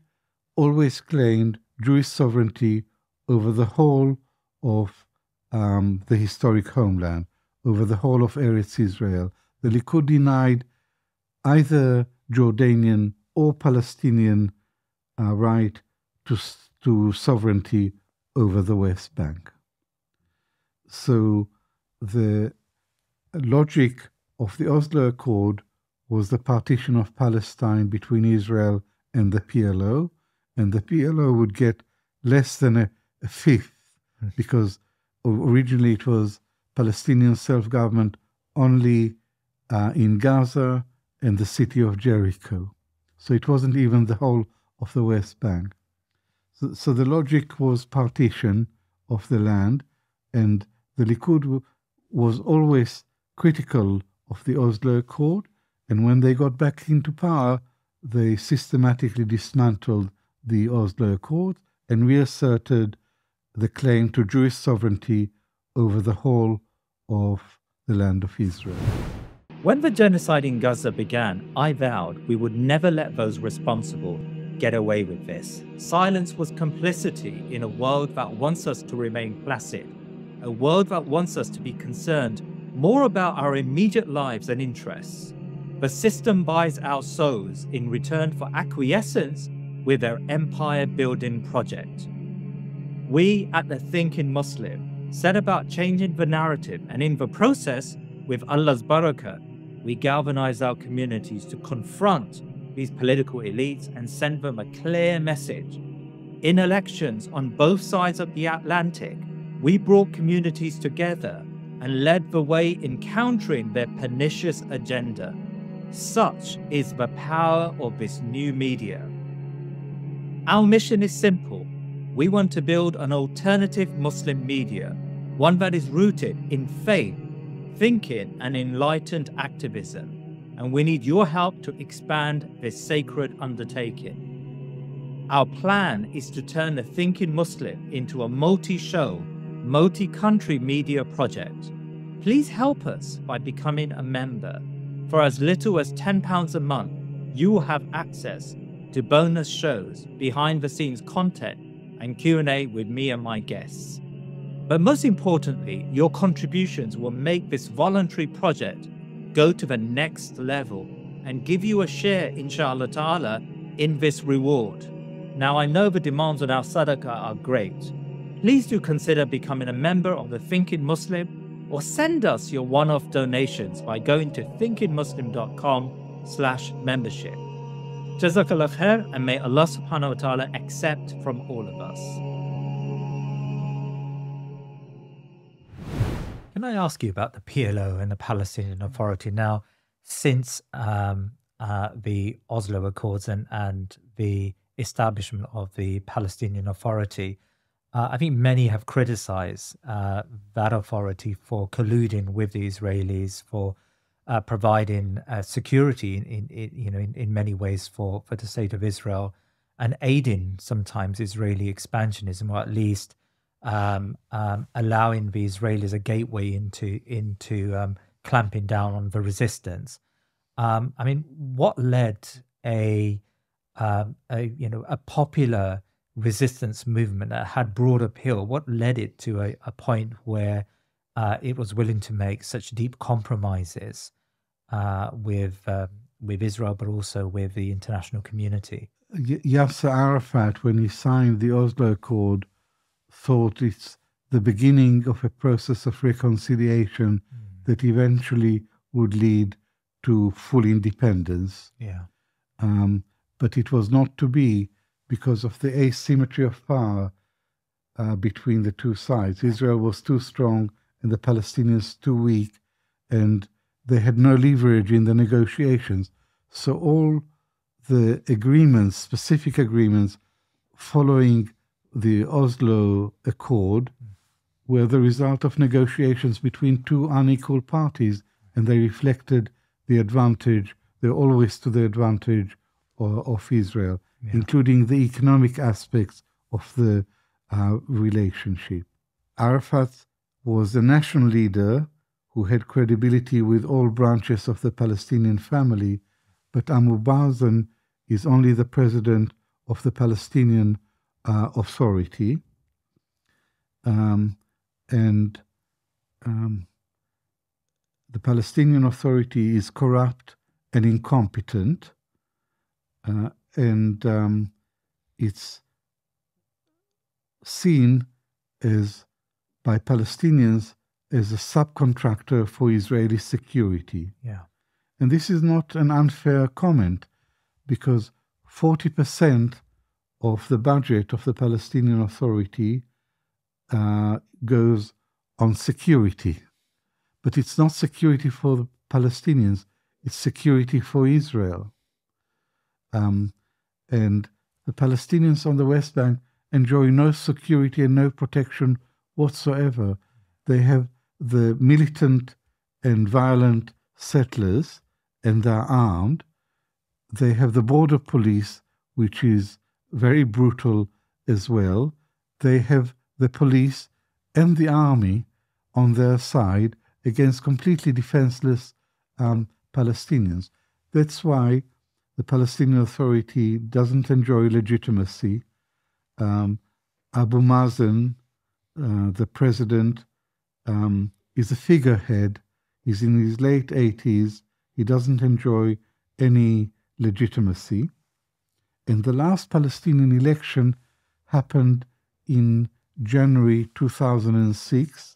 always claimed Jewish sovereignty over the whole of the historic homeland, over the whole of Eretz Israel. The Likud denied either Jordanian or Palestinian right to sovereignty over the West Bank. So the logic of the Oslo Accord was the partition of Palestine between Israel and the PLO, and the PLO would get less than a fifth, because originally it was Palestinian self-government only in Gaza and the city of Jericho. So it wasn't even the whole of the West Bank. So the logic was partition of the land, and the Likud was always critical of the Oslo Accord, and when they got back into power, they systematically dismantled the Oslo Accord and reasserted the claim to Jewish sovereignty over the whole of the land of Israel. When the genocide in Gaza began, I vowed we would never let those responsible get away with this. Silence was complicity in a world that wants us to remain placid, a world that wants us to be concerned more about our immediate lives and interests. The system buys our souls in return for acquiescence with their empire-building project. We at the Thinking Muslim set about changing the narrative, and in the process, with Allah's barakah, we galvanize our communities to confront these political elites and send them a clear message. In elections on both sides of the Atlantic, we brought communities together and led the way in countering their pernicious agenda. Such is the power of this new media. Our mission is simple. We want to build an alternative Muslim media, one that is rooted in faith, thinking, and enlightened activism. And we need your help to expand this sacred undertaking. Our plan is to turn the Thinking Muslim into a multi-show, multi-country media project. Please help us by becoming a member. For as little as £10 a month, you will have access to bonus shows, behind-the-scenes content, and Q&A with me and my guests. But most importantly, your contributions will make this voluntary project go to the next level and give you a share, inshallah ta'ala, in this reward. Now, I know the demands on our sadaqah are great. Please do consider becoming a member of the Thinking Muslim or send us your one-off donations by going to thinkingmuslim.com/membership. Jazakallah khair, and may Allah subhanahu wa ta'ala accept from all of us. Can I ask you about the PLO and the Palestinian Authority now? Since the Oslo Accords and the establishment of the Palestinian Authority, I think many have criticized that authority for colluding with the Israelis, for providing security in many ways for the state of Israel, and aiding sometimes Israeli expansionism, or at least allowing the Israelis a gateway into clamping down on the resistance. I mean, what led a popular resistance movement that had broad appeal? What led it to a point where it was willing to make such deep compromises with Israel, but also with the international community? Yasser Arafat, when he signed the Oslo Accord, thought it's the beginning of a process of reconciliation that eventually would lead to full independence. Yeah. But it was not to be, because of the asymmetry of power between the two sides. Israel was too strong and the Palestinians too weak, and they had no leverage in the negotiations. So all the agreements, specific agreements following the Oslo Accord, were the result of negotiations between two unequal parties, and they reflected the advantage, they're always to the advantage of Israel, including the economic aspects of the relationship. Arafat was a national leader who had credibility with all branches of the Palestinian family, but Abu Mazen is only the president of the Palestinian Authority. The Palestinian Authority is corrupt and incompetent, and it's seen as by Palestinians as a subcontractor for Israeli security. Yeah. And this is not an unfair comment, because 40% of the budget of the Palestinian Authority goes on security. But it's not security for the Palestinians, it's security for Israel. And the Palestinians on the West Bank enjoy no security and no protection whatsoever. They have the militant and violent settlers, and they're armed. They have the border police, which is very brutal as well. They have the police and the army on their side against completely defenseless Palestinians. That's why the Palestinian Authority doesn't enjoy legitimacy. Abu Mazen, the president, is a figurehead. He's in his late 80s. He doesn't enjoy any legitimacy. And the last Palestinian election happened in January 2006,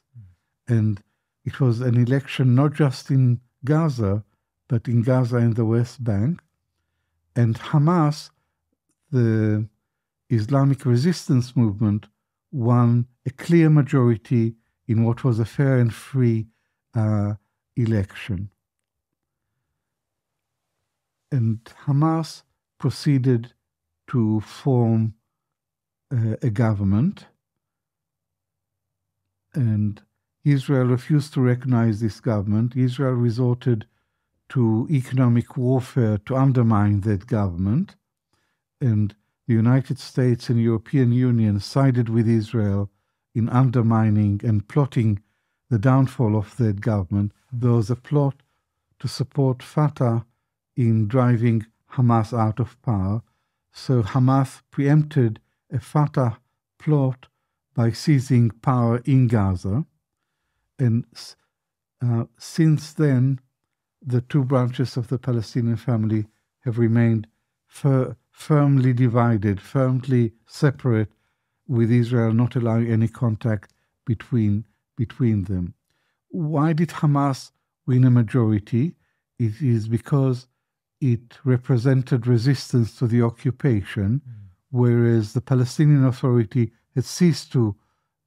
and it was an election not just in Gaza, but in Gaza and the West Bank. And Hamas, the Islamic resistance movement, won a clear majority in what was a fair and free election. And Hamas proceeded to form a government, and Israel refused to recognize this government. Israel resorted to economic warfare to undermine that government, and the United States and European Union sided with Israel in undermining and plotting the downfall of that government. There was a plot to support Fatah in driving Hamas out of power. So Hamas preempted a Fatah plot by seizing power in Gaza. And since then, the two branches of the Palestinian family have remained firmly divided, firmly separate, with Israel not allowing any contact between them. Why did Hamas win a majority? It is because it represented resistance to the occupation, whereas the Palestinian Authority had ceased to,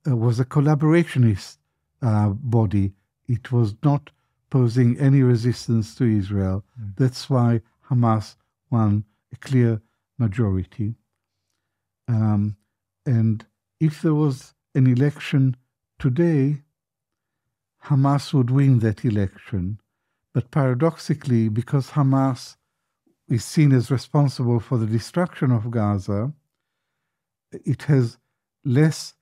was a collaborationist body. It was not posing any resistance to Israel. That's why Hamas won a clear majority. And if there was an election today, Hamas would win that election. But paradoxically, because Hamas is seen as responsible for the destruction of Gaza, it has lost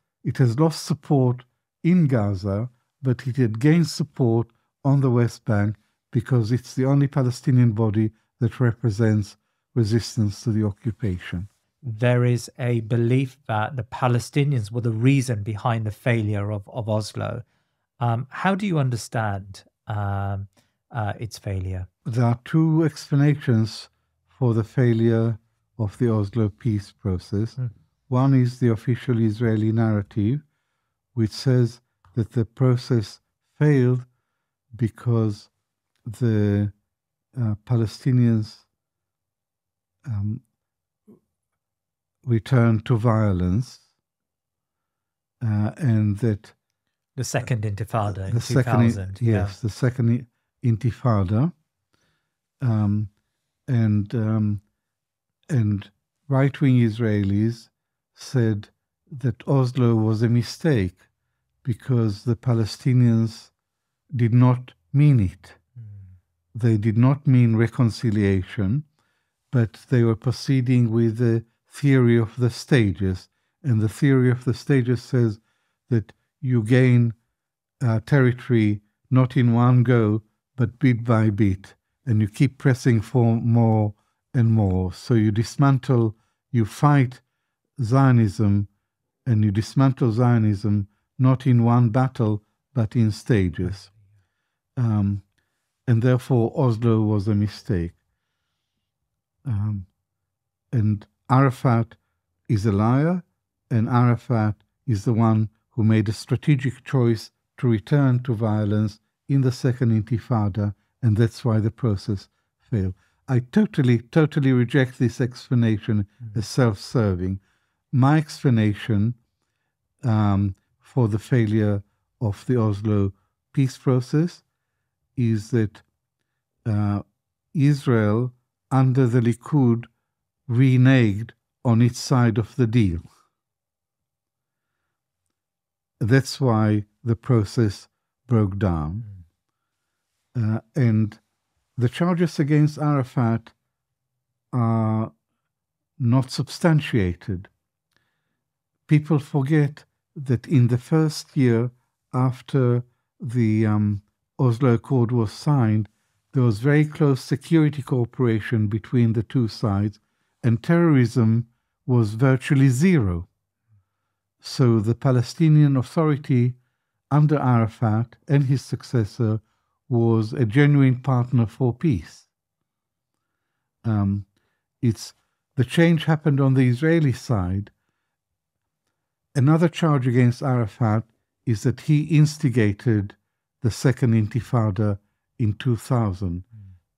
support in Gaza, but it had gained support on the West Bank because it's the only Palestinian body that represents resistance to the occupation. There is a belief that the Palestinians were the reason behind the failure of Oslo. How do you understand its failure? There are two explanations for the failure of the Oslo peace process. One is the official Israeli narrative, which says that the process failed because the Palestinians returned to violence, and that the second Intifada in 2000. Yes, the second Intifada, and right-wing Israelis said that Oslo was a mistake because the Palestinians did not mean it. They did not mean reconciliation, but they were proceeding with the theory of the stages. And the theory of the stages says that you gain territory not in one go, but bit by bit, and you keep pressing for more and more. So you fight Zionism, and you dismantle Zionism not in one battle, but in stages. And therefore Oslo was a mistake. And Arafat is a liar, and Arafat is the one who made a strategic choice to return to violence in the second Intifada, and that's why the process failed. I totally reject this explanation as self-serving. My explanation for the failure of the Oslo peace process is that Israel, under the Likud, reneged on its side of the deal. That's why the process broke down. And the charges against Arafat are not substantiated. People forget that in the first year after the Oslo Accord was signed, there was very close security cooperation between the two sides, and terrorism was virtually zero. So the Palestinian Authority under Arafat and his successor was a genuine partner for peace. The change happened on the Israeli side. Another charge against Arafat is that he instigated the second Intifada in 2000.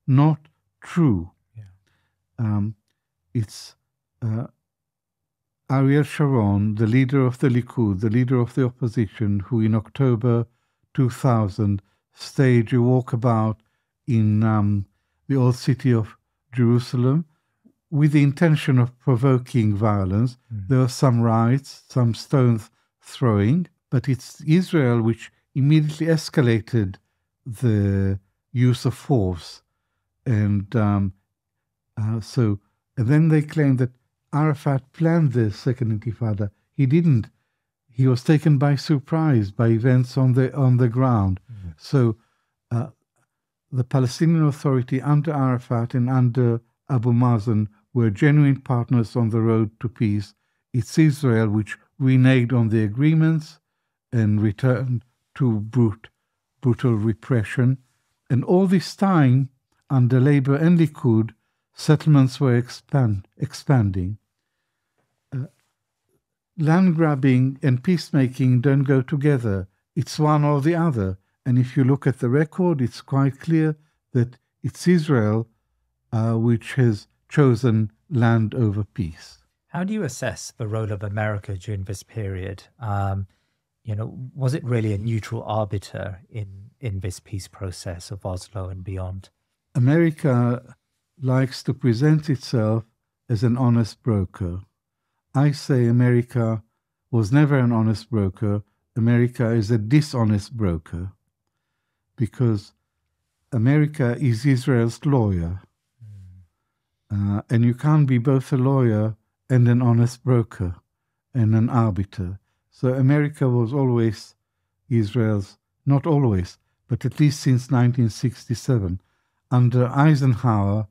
Not true. It's Ariel Sharon, the leader of the Likud, the leader of the opposition, who in October 2000 staged a walkabout in the old city of Jerusalem with the intention of provoking violence. There were some riots, some stones throwing, but it's Israel which immediately escalated the use of force. And then they claimed that Arafat planned the second Intifada. He didn't. He was taken by surprise by events on the ground. So the Palestinian Authority under Arafat and under Abu Mazen were genuine partners on the road to peace. It's Israel which reneged on the agreements and returned to brutal repression. And all this time, under Labour and Likud, settlements were expanding. Land grabbing and peacemaking don't go together. It's one or the other. And if you look at the record, it's quite clear that it's Israel which has chosen land over peace. How do you assess the role of America during this period? Was it really a neutral arbiter in this peace process of Oslo and beyond? America likes to present itself as an honest broker. I say America was never an honest broker. America is a dishonest broker because America is Israel's lawyer. And you can't be both a lawyer and an honest broker and an arbiter. So America was always Israel's, not always, but at least since 1967. Under Eisenhower,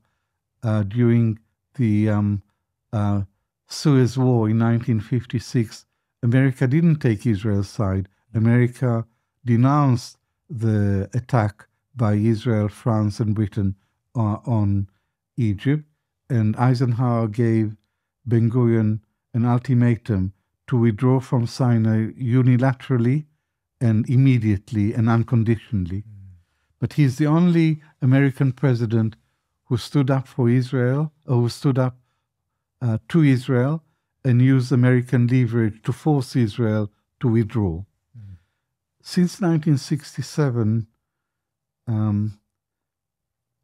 during the Suez War in 1956, America didn't take Israel's side. America denounced the attack by Israel, France, and Britain on Egypt, and Eisenhower gave Ben-Gurion an ultimatum to withdraw from Sinai unilaterally and immediately and unconditionally. But he's the only American president who stood up for Israel, or who stood up to Israel and used American leverage to force Israel to withdraw. Since 1967,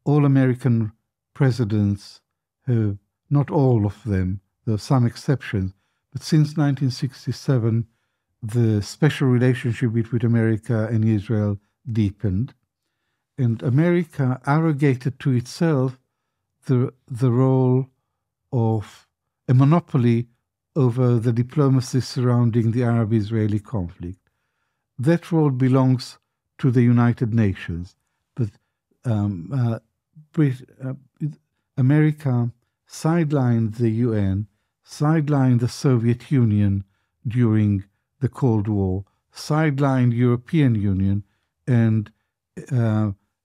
all American presidents have, not all of them, there are some exceptions, but since 1967, the special relationship between America and Israel deepened, and America arrogated to itself the role of a monopoly over the diplomacy surrounding the Arab-Israeli conflict. That role belongs to the United Nations, but America sidelined the UN, sidelined the Soviet Union during the Cold War, sidelined European Union, and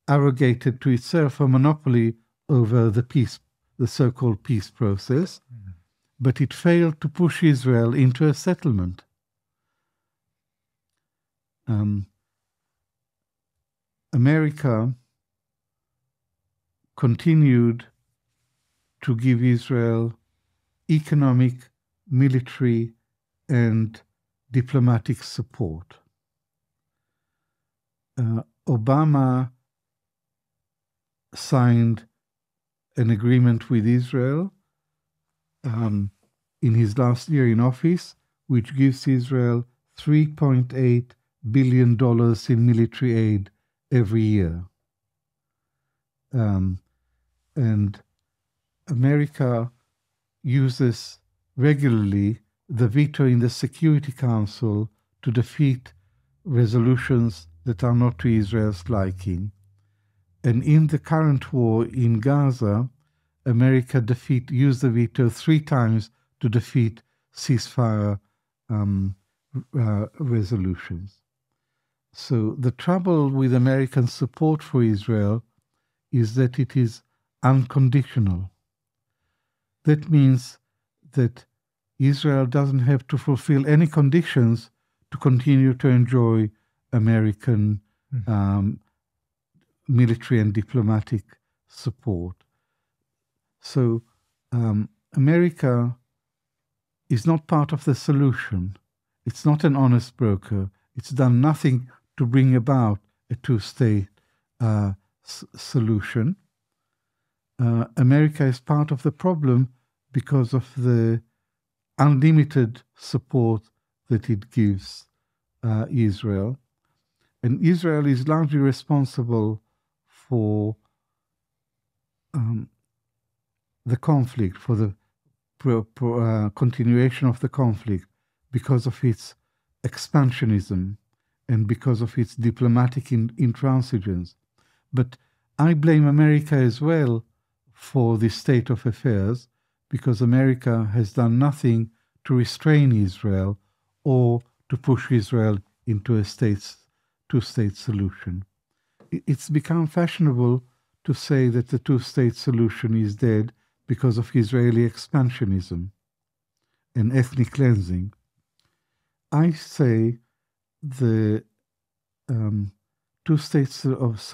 arrogated to itself a monopoly over the so-called peace process, but it failed to push Israel into a settlement. America continued to give Israel economic, military, and diplomatic support. Obama signed an agreement with Israel in his last year in office, which gives Israel $3.8 billion in military aid every year. And America uses regularly the veto in the Security Council to defeat resolutions that are not to Israel's liking. And in the current war in Gaza, America used the veto 3 times to defeat ceasefire resolutions. So the trouble with American support for Israel is that it is unconditional. That means that Israel doesn't have to fulfill any conditions to continue to enjoy American military and diplomatic support. So America is not part of the solution. It's not an honest broker. It's done nothing to bring about a 2-state solution. America is part of the problem because of the unlimited support that it gives Israel. And Israel is largely responsible for the conflict, for the continuation of the conflict, because of its expansionism and because of its diplomatic intransigence. But I blame America as well for this state of affairs, because America has done nothing to restrain Israel or to push Israel into a 2-state solution. It's become fashionable to say that the 2-state solution is dead, because of Israeli expansionism and ethnic cleansing. I say the two-state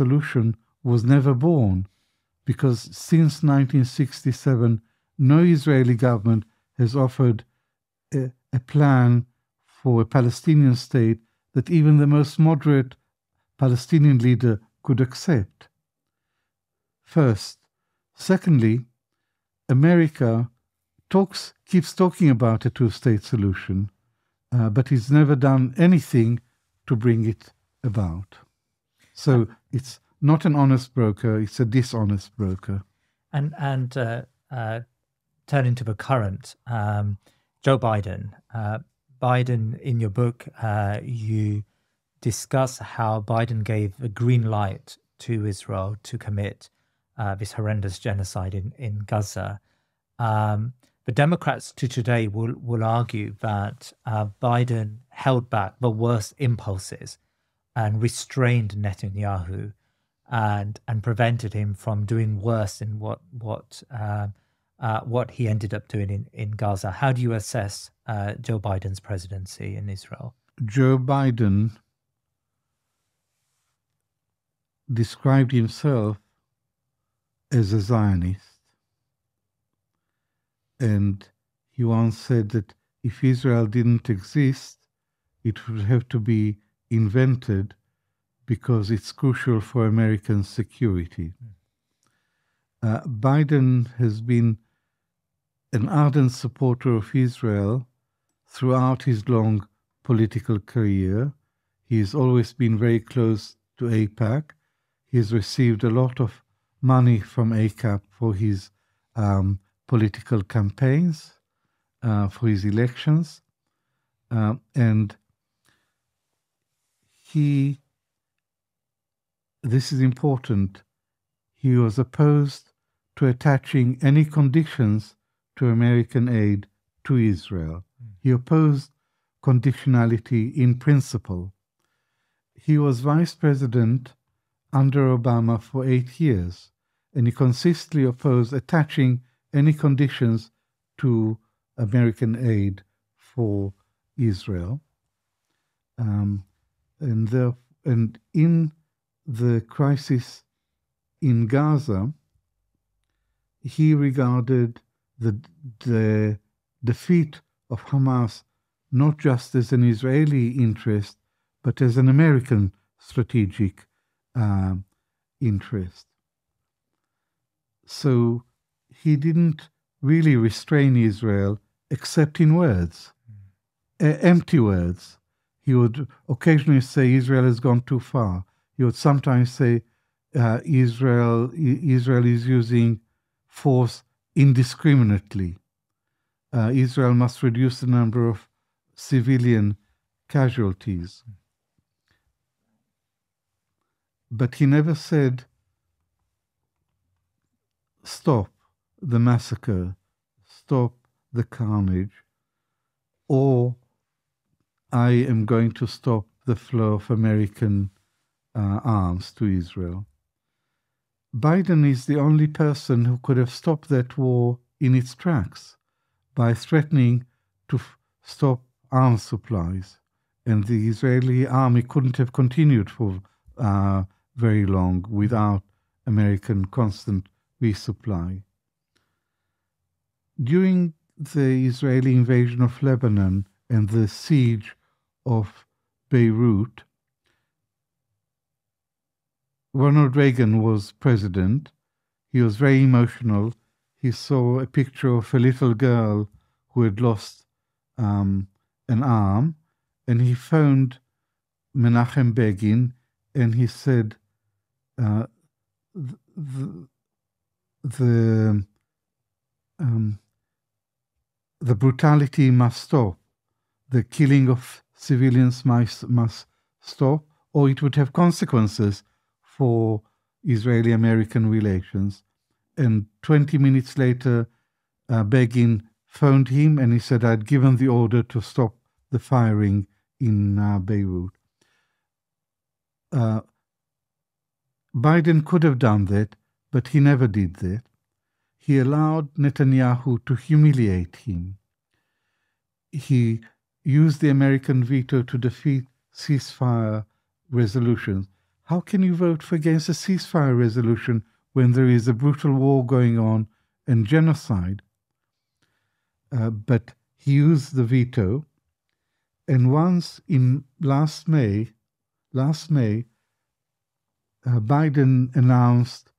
solution was never born because since 1967, no Israeli government has offered a plan for a Palestinian state that even the most moderate Palestinian leader could accept. First. Secondly, America keeps talking about a two-state solution, but it's never done anything to bring it about. So it's not an honest broker, it's a dishonest broker. And turning to the current, Joe Biden. Biden, in your book, you discuss how Biden gave a green light to Israel to commit this horrendous genocide in Gaza. The Democrats to today will argue that Biden held back the worst impulses and restrained Netanyahu and prevented him from doing worse in what he ended up doing in Gaza. How do you assess Joe Biden's presidency in Israel? Joe Biden described himself as a Zionist. And he once said that if Israel didn't exist, it would have to be invented because it's crucial for American security. Biden has been an ardent supporter of Israel throughout his long political career. He's always been very close to AIPAC. He's received a lot of money from AIPAC for his political campaigns, for his elections. And this is important, he was opposed to attaching any conditions to American aid to Israel. He opposed conditionality in principle. He was vice president under Obama for 8 years, and he consistently opposed attaching any conditions to American aid for Israel. And in the crisis in Gaza, he regarded the defeat of Hamas not just as an Israeli interest, but as an American strategic interest. So he didn't really restrain Israel except in words, empty words. He would occasionally say Israel has gone too far. He would sometimes say Israel is using force indiscriminately. Israel must reduce the number of civilian casualties. But he never said, stop the massacre, stop the carnage, or I am going to stop the flow of American arms to Israel. Biden is the only person who could have stopped that war in its tracks by threatening to stop arms supplies. And the Israeli army couldn't have continued for very long without American constant resupply. During the Israeli invasion of Lebanon and the siege of Beirut, Ronald Reagan was president. He was very emotional. He saw a picture of a little girl who had lost an arm, and he phoned Menachem Begin, and he said, the brutality must stop. The killing of civilians must stop, or it would have consequences for Israeli-American relations. And 20 minutes later, Begin phoned him, and he said, I'd given the order to stop the firing in Beirut. Biden could have done that, but he never did that. he allowed Netanyahu to humiliate him. He used the American veto to defeat ceasefire resolutions. How can you vote against a ceasefire resolution when there is a brutal war going on and genocide? But he used the veto, and once in last May, Biden announced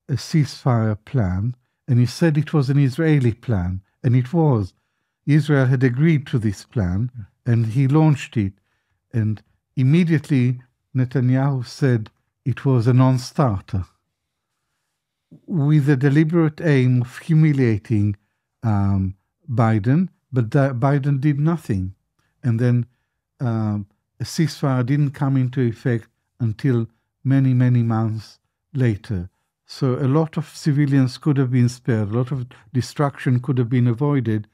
a ceasefire plan, and he said it was an Israeli plan, and it was. Israel had agreed to this plan, and he launched it, and immediately Netanyahu said it was a non-starter, with the deliberate aim of humiliating Biden, but Biden did nothing. And then a ceasefire didn't come into effect until many, many months later. So a lot of civilians could have been spared, a lot of destruction could have been avoided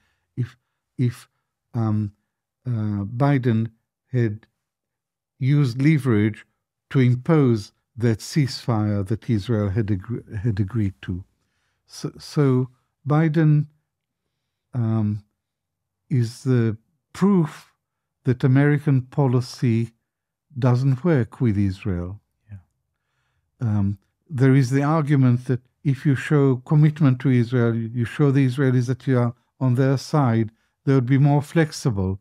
if Biden had used leverage to impose that ceasefire that Israel had agreed to. So Biden is the proof that American policy doesn't work with Israel. Yeah. There is the argument that if you show commitment to Israel, you show the Israelis that you are on their side, they would be more flexible.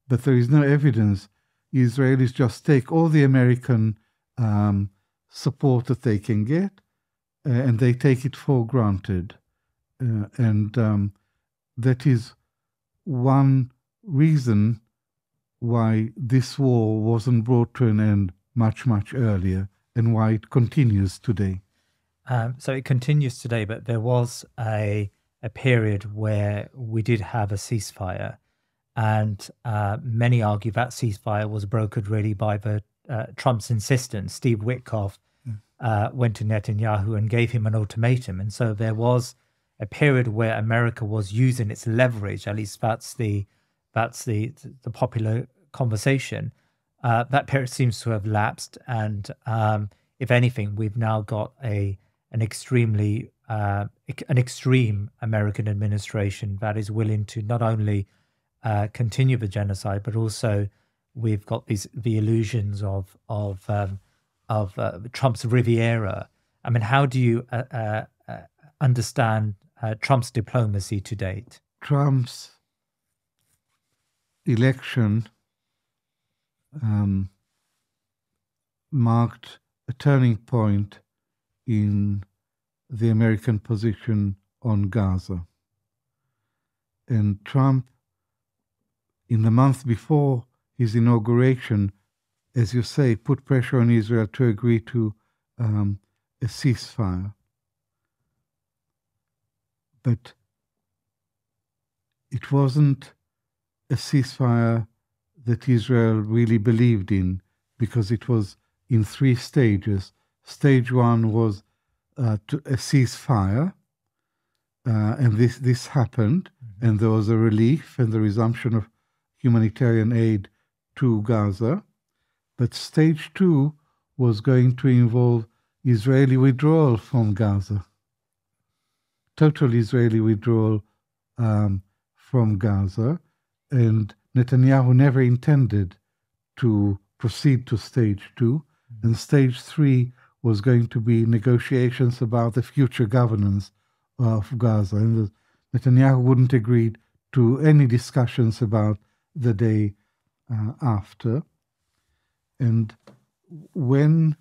But there is no evidence. Israelis just take all the American support that they can get, and they take it for granted. And that is one reason why this war wasn't brought to an end much, much earlier, and why it continues today. So it continues today, but there was a period where we did have a ceasefire, and many argue that ceasefire was brokered really by the Trump's insistence. Steve Witkoff went to Netanyahu and gave him an ultimatum, and so there was a period where America was using its leverage. At least that's the popular conversation. That period seems to have lapsed, and if anything, we've now got an extreme American administration that is willing to not only continue the genocide, but also we've got the illusions of Trump's Riviera. I mean, how do you understand Trump's diplomacy to date? Trump's election marked a turning point in the American position on Gaza. And Trump, in the month before his inauguration, as you say, put pressure on Israel to agree to a ceasefire. But it wasn't a ceasefire that Israel really believed in, because it was in 3 stages. Stage 1 was a ceasefire, and this happened, and there was a relief and the resumption of humanitarian aid to Gaza. But stage 2 was going to involve Israeli withdrawal from Gaza, total Israeli withdrawal from Gaza, and Netanyahu never intended to proceed to stage 2, and stage 3 was going to be negotiations about the future governance of Gaza, and Netanyahu wouldn't agree to any discussions about the day after. And when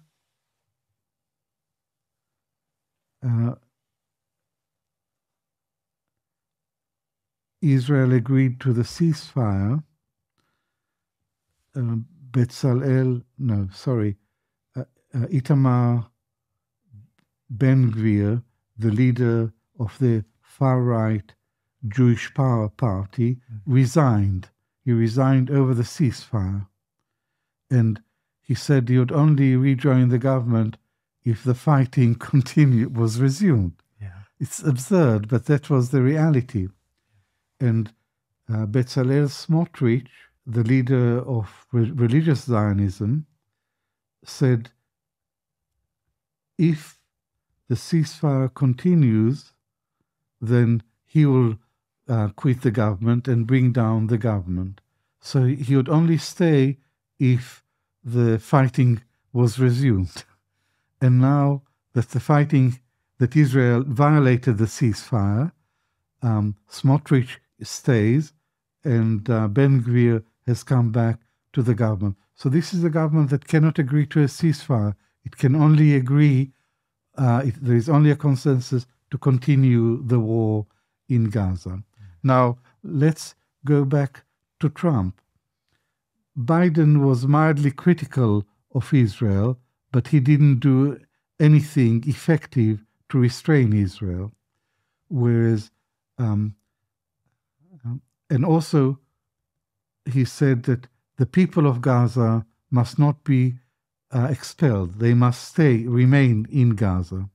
Israel agreed to the ceasefire, Itamar Ben-Gvir, the leader of the far-right Jewish Power Party, resigned. He resigned over the ceasefire. And he said he would only rejoin the government if the fighting was resumed. Yeah. It's absurd, but that was the reality. And Bezalel Smotrich, the leader of religious Zionism, said, if the ceasefire continues, then he will quit the government and bring down the government. So he would only stay if the fighting was resumed. And now that that Israel violated the ceasefire, Smotrich stays, and Ben Gvir has come back to the government. So this is a government that cannot agree to a ceasefire. It can only agree, there is only a consensus to continue the war in Gaza. Now, let's go back to Trump. Biden was mildly critical of Israel, but he didn't do anything effective to restrain Israel. Whereas, and also he said that the people of Gaza must not be expelled. They must remain in Gaza.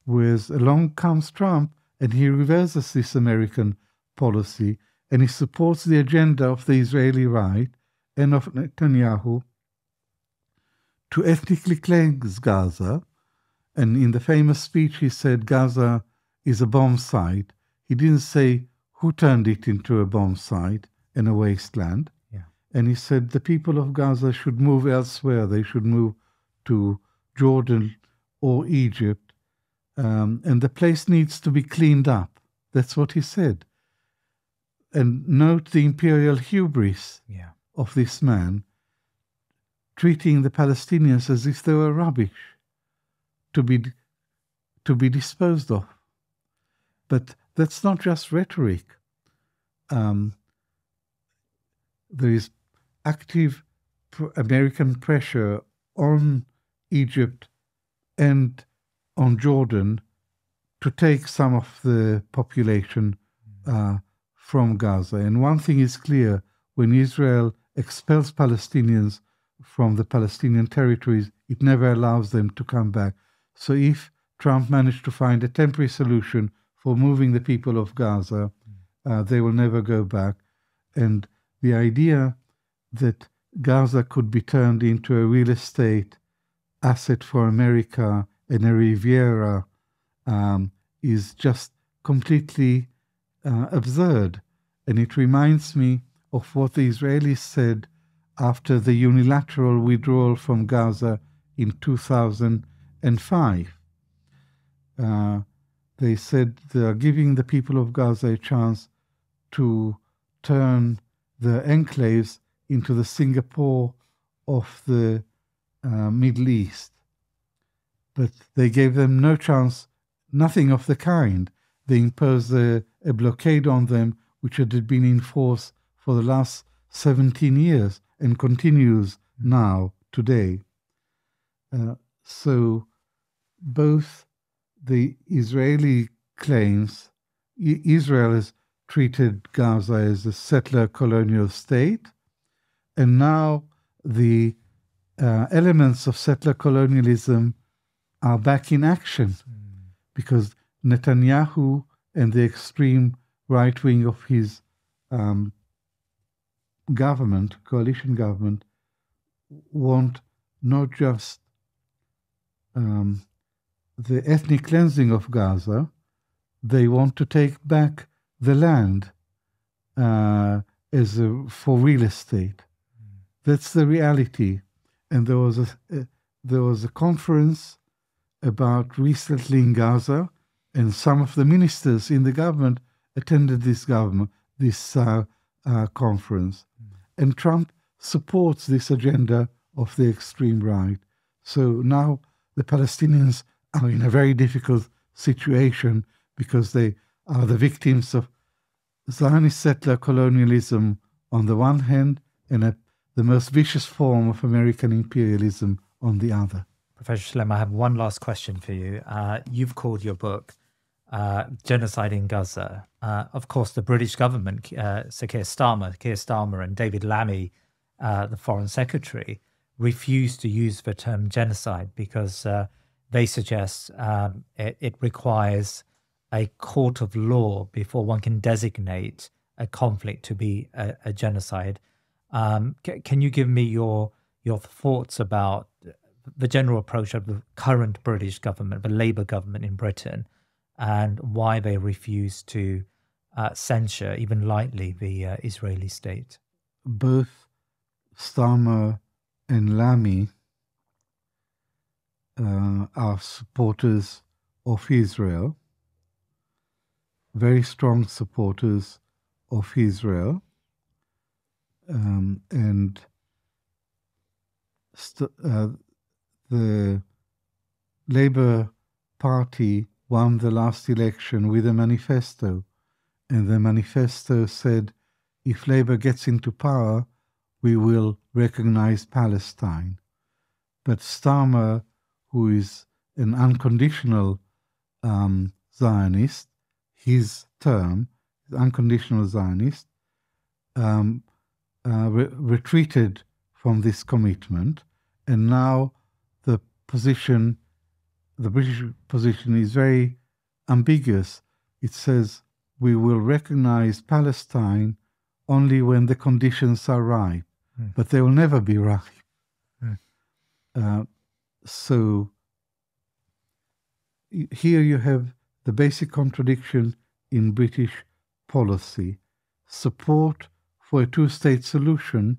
Whereas along comes Trump, and he reverses this American policy, and he supports the agenda of the Israeli right and of Netanyahu to ethnically cleanse Gaza. And in the famous speech, he said Gaza is a bomb site. He didn't say who turned it into a bomb site and a wasteland. Yeah. And he said the people of Gaza should move elsewhere. They should move to Jordan or Egypt. And the place needs to be cleaned up. That's what he said. And note the imperial hubris of this man, treating the Palestinians as if they were rubbish to be disposed of. But that's not just rhetoric. There is active American pressure on Egypt and on Jordan to take some of the population from Gaza. And one thing is clear: when Israel expels Palestinians from the Palestinian territories, it never allows them to come back. So if Trump managed to find a temporary solution for moving the people of Gaza, they will never go back. And the idea that Gaza could be turned into a real estate asset for America and a Riviera is just completely absurd. And it reminds me of what the Israelis said after the unilateral withdrawal from Gaza in 2005. They said they are giving the people of Gaza a chance to turn the enclaves into the Singapore of the Middle East. But they gave them no chance, nothing of the kind. They imposed a blockade on them, which had been in force for the last 17 years and continues now, today. So both the Israeli claims, Israel has treated Gaza as a settler colonial state, and now the elements of settler colonialism are back in action because Netanyahu and the extreme right wing of his government, coalition government, want not just the ethnic cleansing of Gaza, they want to take back the land for real estate. That's the reality. And there was a conference about recently in Gaza, and some of the ministers in the government attended this conference. And Trump supports this agenda of the extreme right. So now the Palestinians are in a very difficult situation because they are the victims of Zionist settler colonialism on the one hand and the most vicious form of American imperialism on the other. Professor Shlaim, I have one last question for you. You've called your book Genocide in Gaza. Of course, the British government, Sir Keir Starmer and David Lammy, the Foreign Secretary, refused to use the term genocide because they suggest it requires a court of law before one can designate a conflict to be a genocide. Can you give me your thoughts about the general approach of the current British government, the Labour government in Britain, and why they refuse to censure, even lightly, the Israeli state. Both Starmer and Lamy are supporters of Israel, very strong supporters of Israel, and the Labour Party won the last election with a manifesto, and the manifesto said, if Labour gets into power, we will recognize Palestine. But Starmer, who is an unconditional Zionist, his term, unconditional Zionist, retreated from this commitment, and now the British position is very ambiguous. It says we will recognize Palestine only when the conditions are ripe, but they will never be ripe. So here you have the basic contradiction in British policy: support for a two-state solution,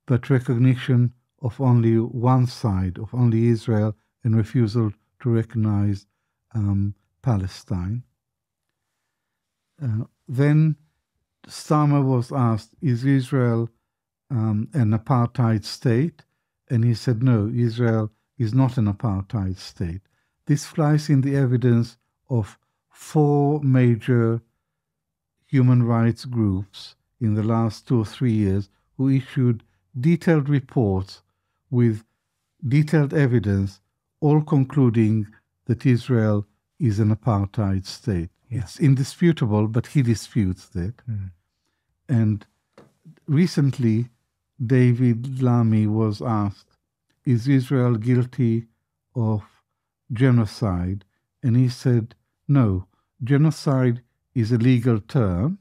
but recognition of only one side, of only Israel, and refusal to recognize Palestine. Then Starmer was asked, is Israel an apartheid state? And he said, no, Israel is not an apartheid state. This flies in the evidence of 4 major human rights groups in the last 2 or 3 years who issued detailed reports with detailed evidence, all concluding that Israel is an apartheid state. Yeah. It's indisputable, but he disputes that. And recently, David Lammy was asked, is Israel guilty of genocide? And he said, no, genocide is a legal term,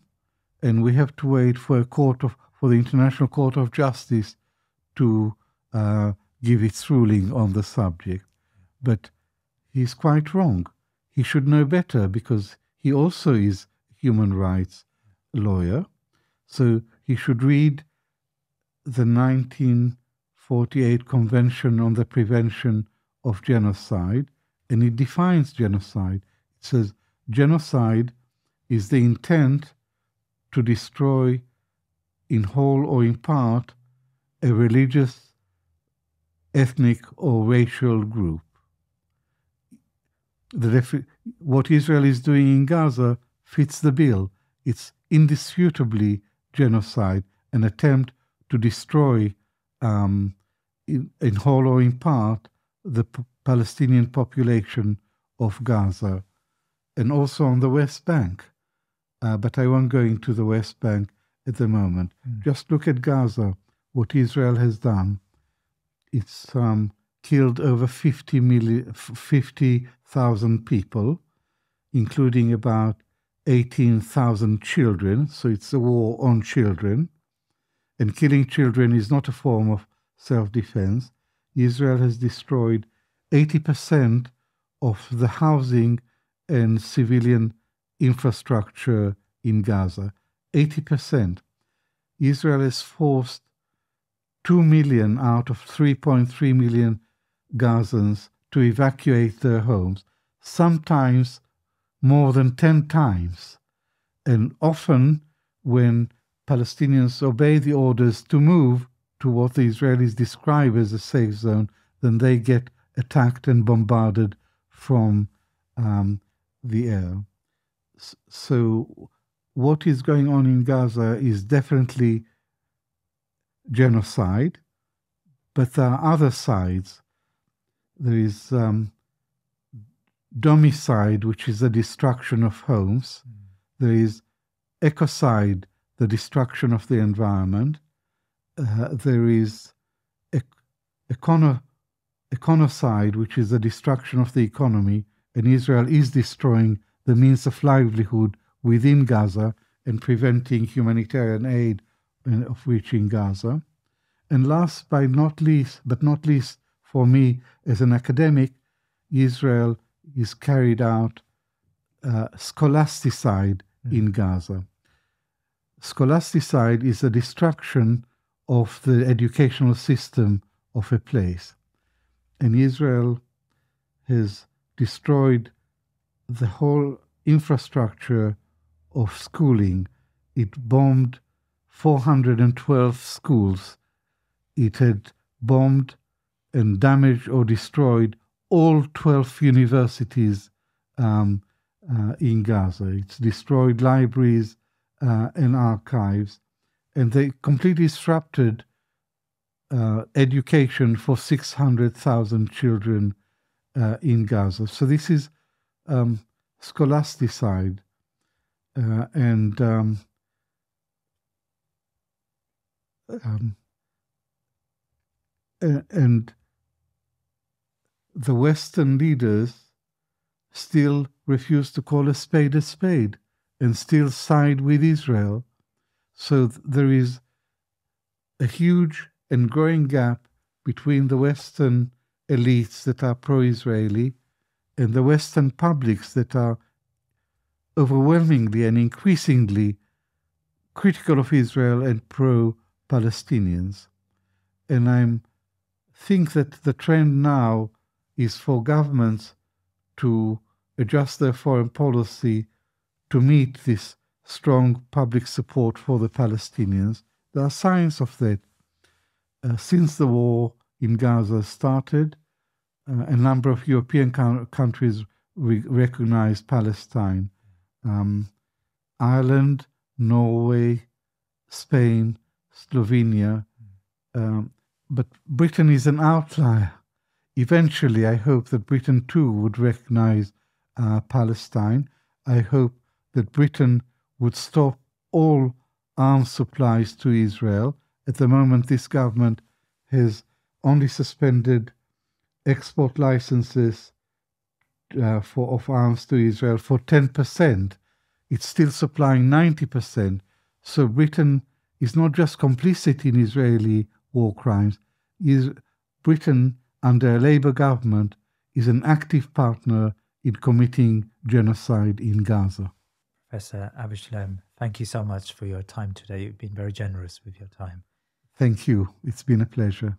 and we have to wait for the International Court of Justice to give its ruling on the subject. But he's quite wrong. He should know better, because he also is a human rights lawyer. So he should read the 1948 Convention on the Prevention of Genocide, and it defines genocide. It says genocide is the intent to destroy in whole or in part a religious, ethnic, or racial group. What Israel is doing in Gaza fits the bill. It's indisputably genocide, an attempt to destroy in whole or in part the Palestinian population of Gaza, and also on the West Bank. But I won't go into the West Bank at the moment. Just look at Gaza, what Israel has done. It's killed over 50,000 people, including about 18,000 children. So it's a war on children. And killing children is not a form of self-defense. Israel has destroyed 80% of the housing and civilian infrastructure in Gaza. 80%. Israel has forced 2 million out of 3.3 million Gazans to evacuate their homes, sometimes more than 10 times. And often when Palestinians obey the orders to move to what the Israelis describe as a safe zone, then they get attacked and bombarded from the air. So what is going on in Gaza is definitely genocide, but there are other sides. There is domicide, which is the destruction of homes. There is ecocide, the destruction of the environment. There is econocide, which is the destruction of the economy, and Israel is destroying the means of livelihood within Gaza and preventing humanitarian aid of reaching Gaza. And last but not least for me as an academic, Israel is carried out scholasticide in Gaza. Scholasticide is the destruction of the educational system of a place. And Israel has destroyed the whole infrastructure of schooling. It bombed 412 schools. It had bombed and damaged or destroyed all 12 universities in Gaza. It's destroyed libraries and archives, and they completely disrupted education for 600,000 children in Gaza. So this is scholasticide, and the Western leaders still refuse to call a spade and still side with Israel. So there is a huge and growing gap between the Western elites that are pro-Israeli and the Western publics that are overwhelmingly and increasingly critical of Israel and pro-Palestinians. And I think that the trend now is for governments to adjust their foreign policy to meet this strong public support for the Palestinians. There are signs of that. Since the war in Gaza started, a number of European countries recognized Palestine. Ireland, Norway, Spain, Slovenia. But Britain is an outlier. Eventually, I hope that Britain too would recognize Palestine. I hope that Britain would stop all arms supplies to Israel. At the moment, this government has only suspended export licenses of arms to Israel for 10%. It's still supplying 90%. So Britain is not just complicit in Israeli war crimes. Britain, under a Labour government, is an active partner in committing genocide in Gaza. Professor Avi Shlaim, thank you so much for your time today. You've been very generous with your time. Thank you. It's been a pleasure.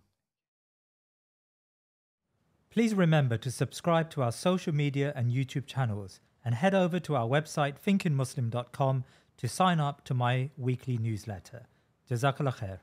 Please remember to subscribe to our social media and YouTube channels and head over to our website thinkinmuslim.com to sign up to my weekly newsletter. Jazakallah khair.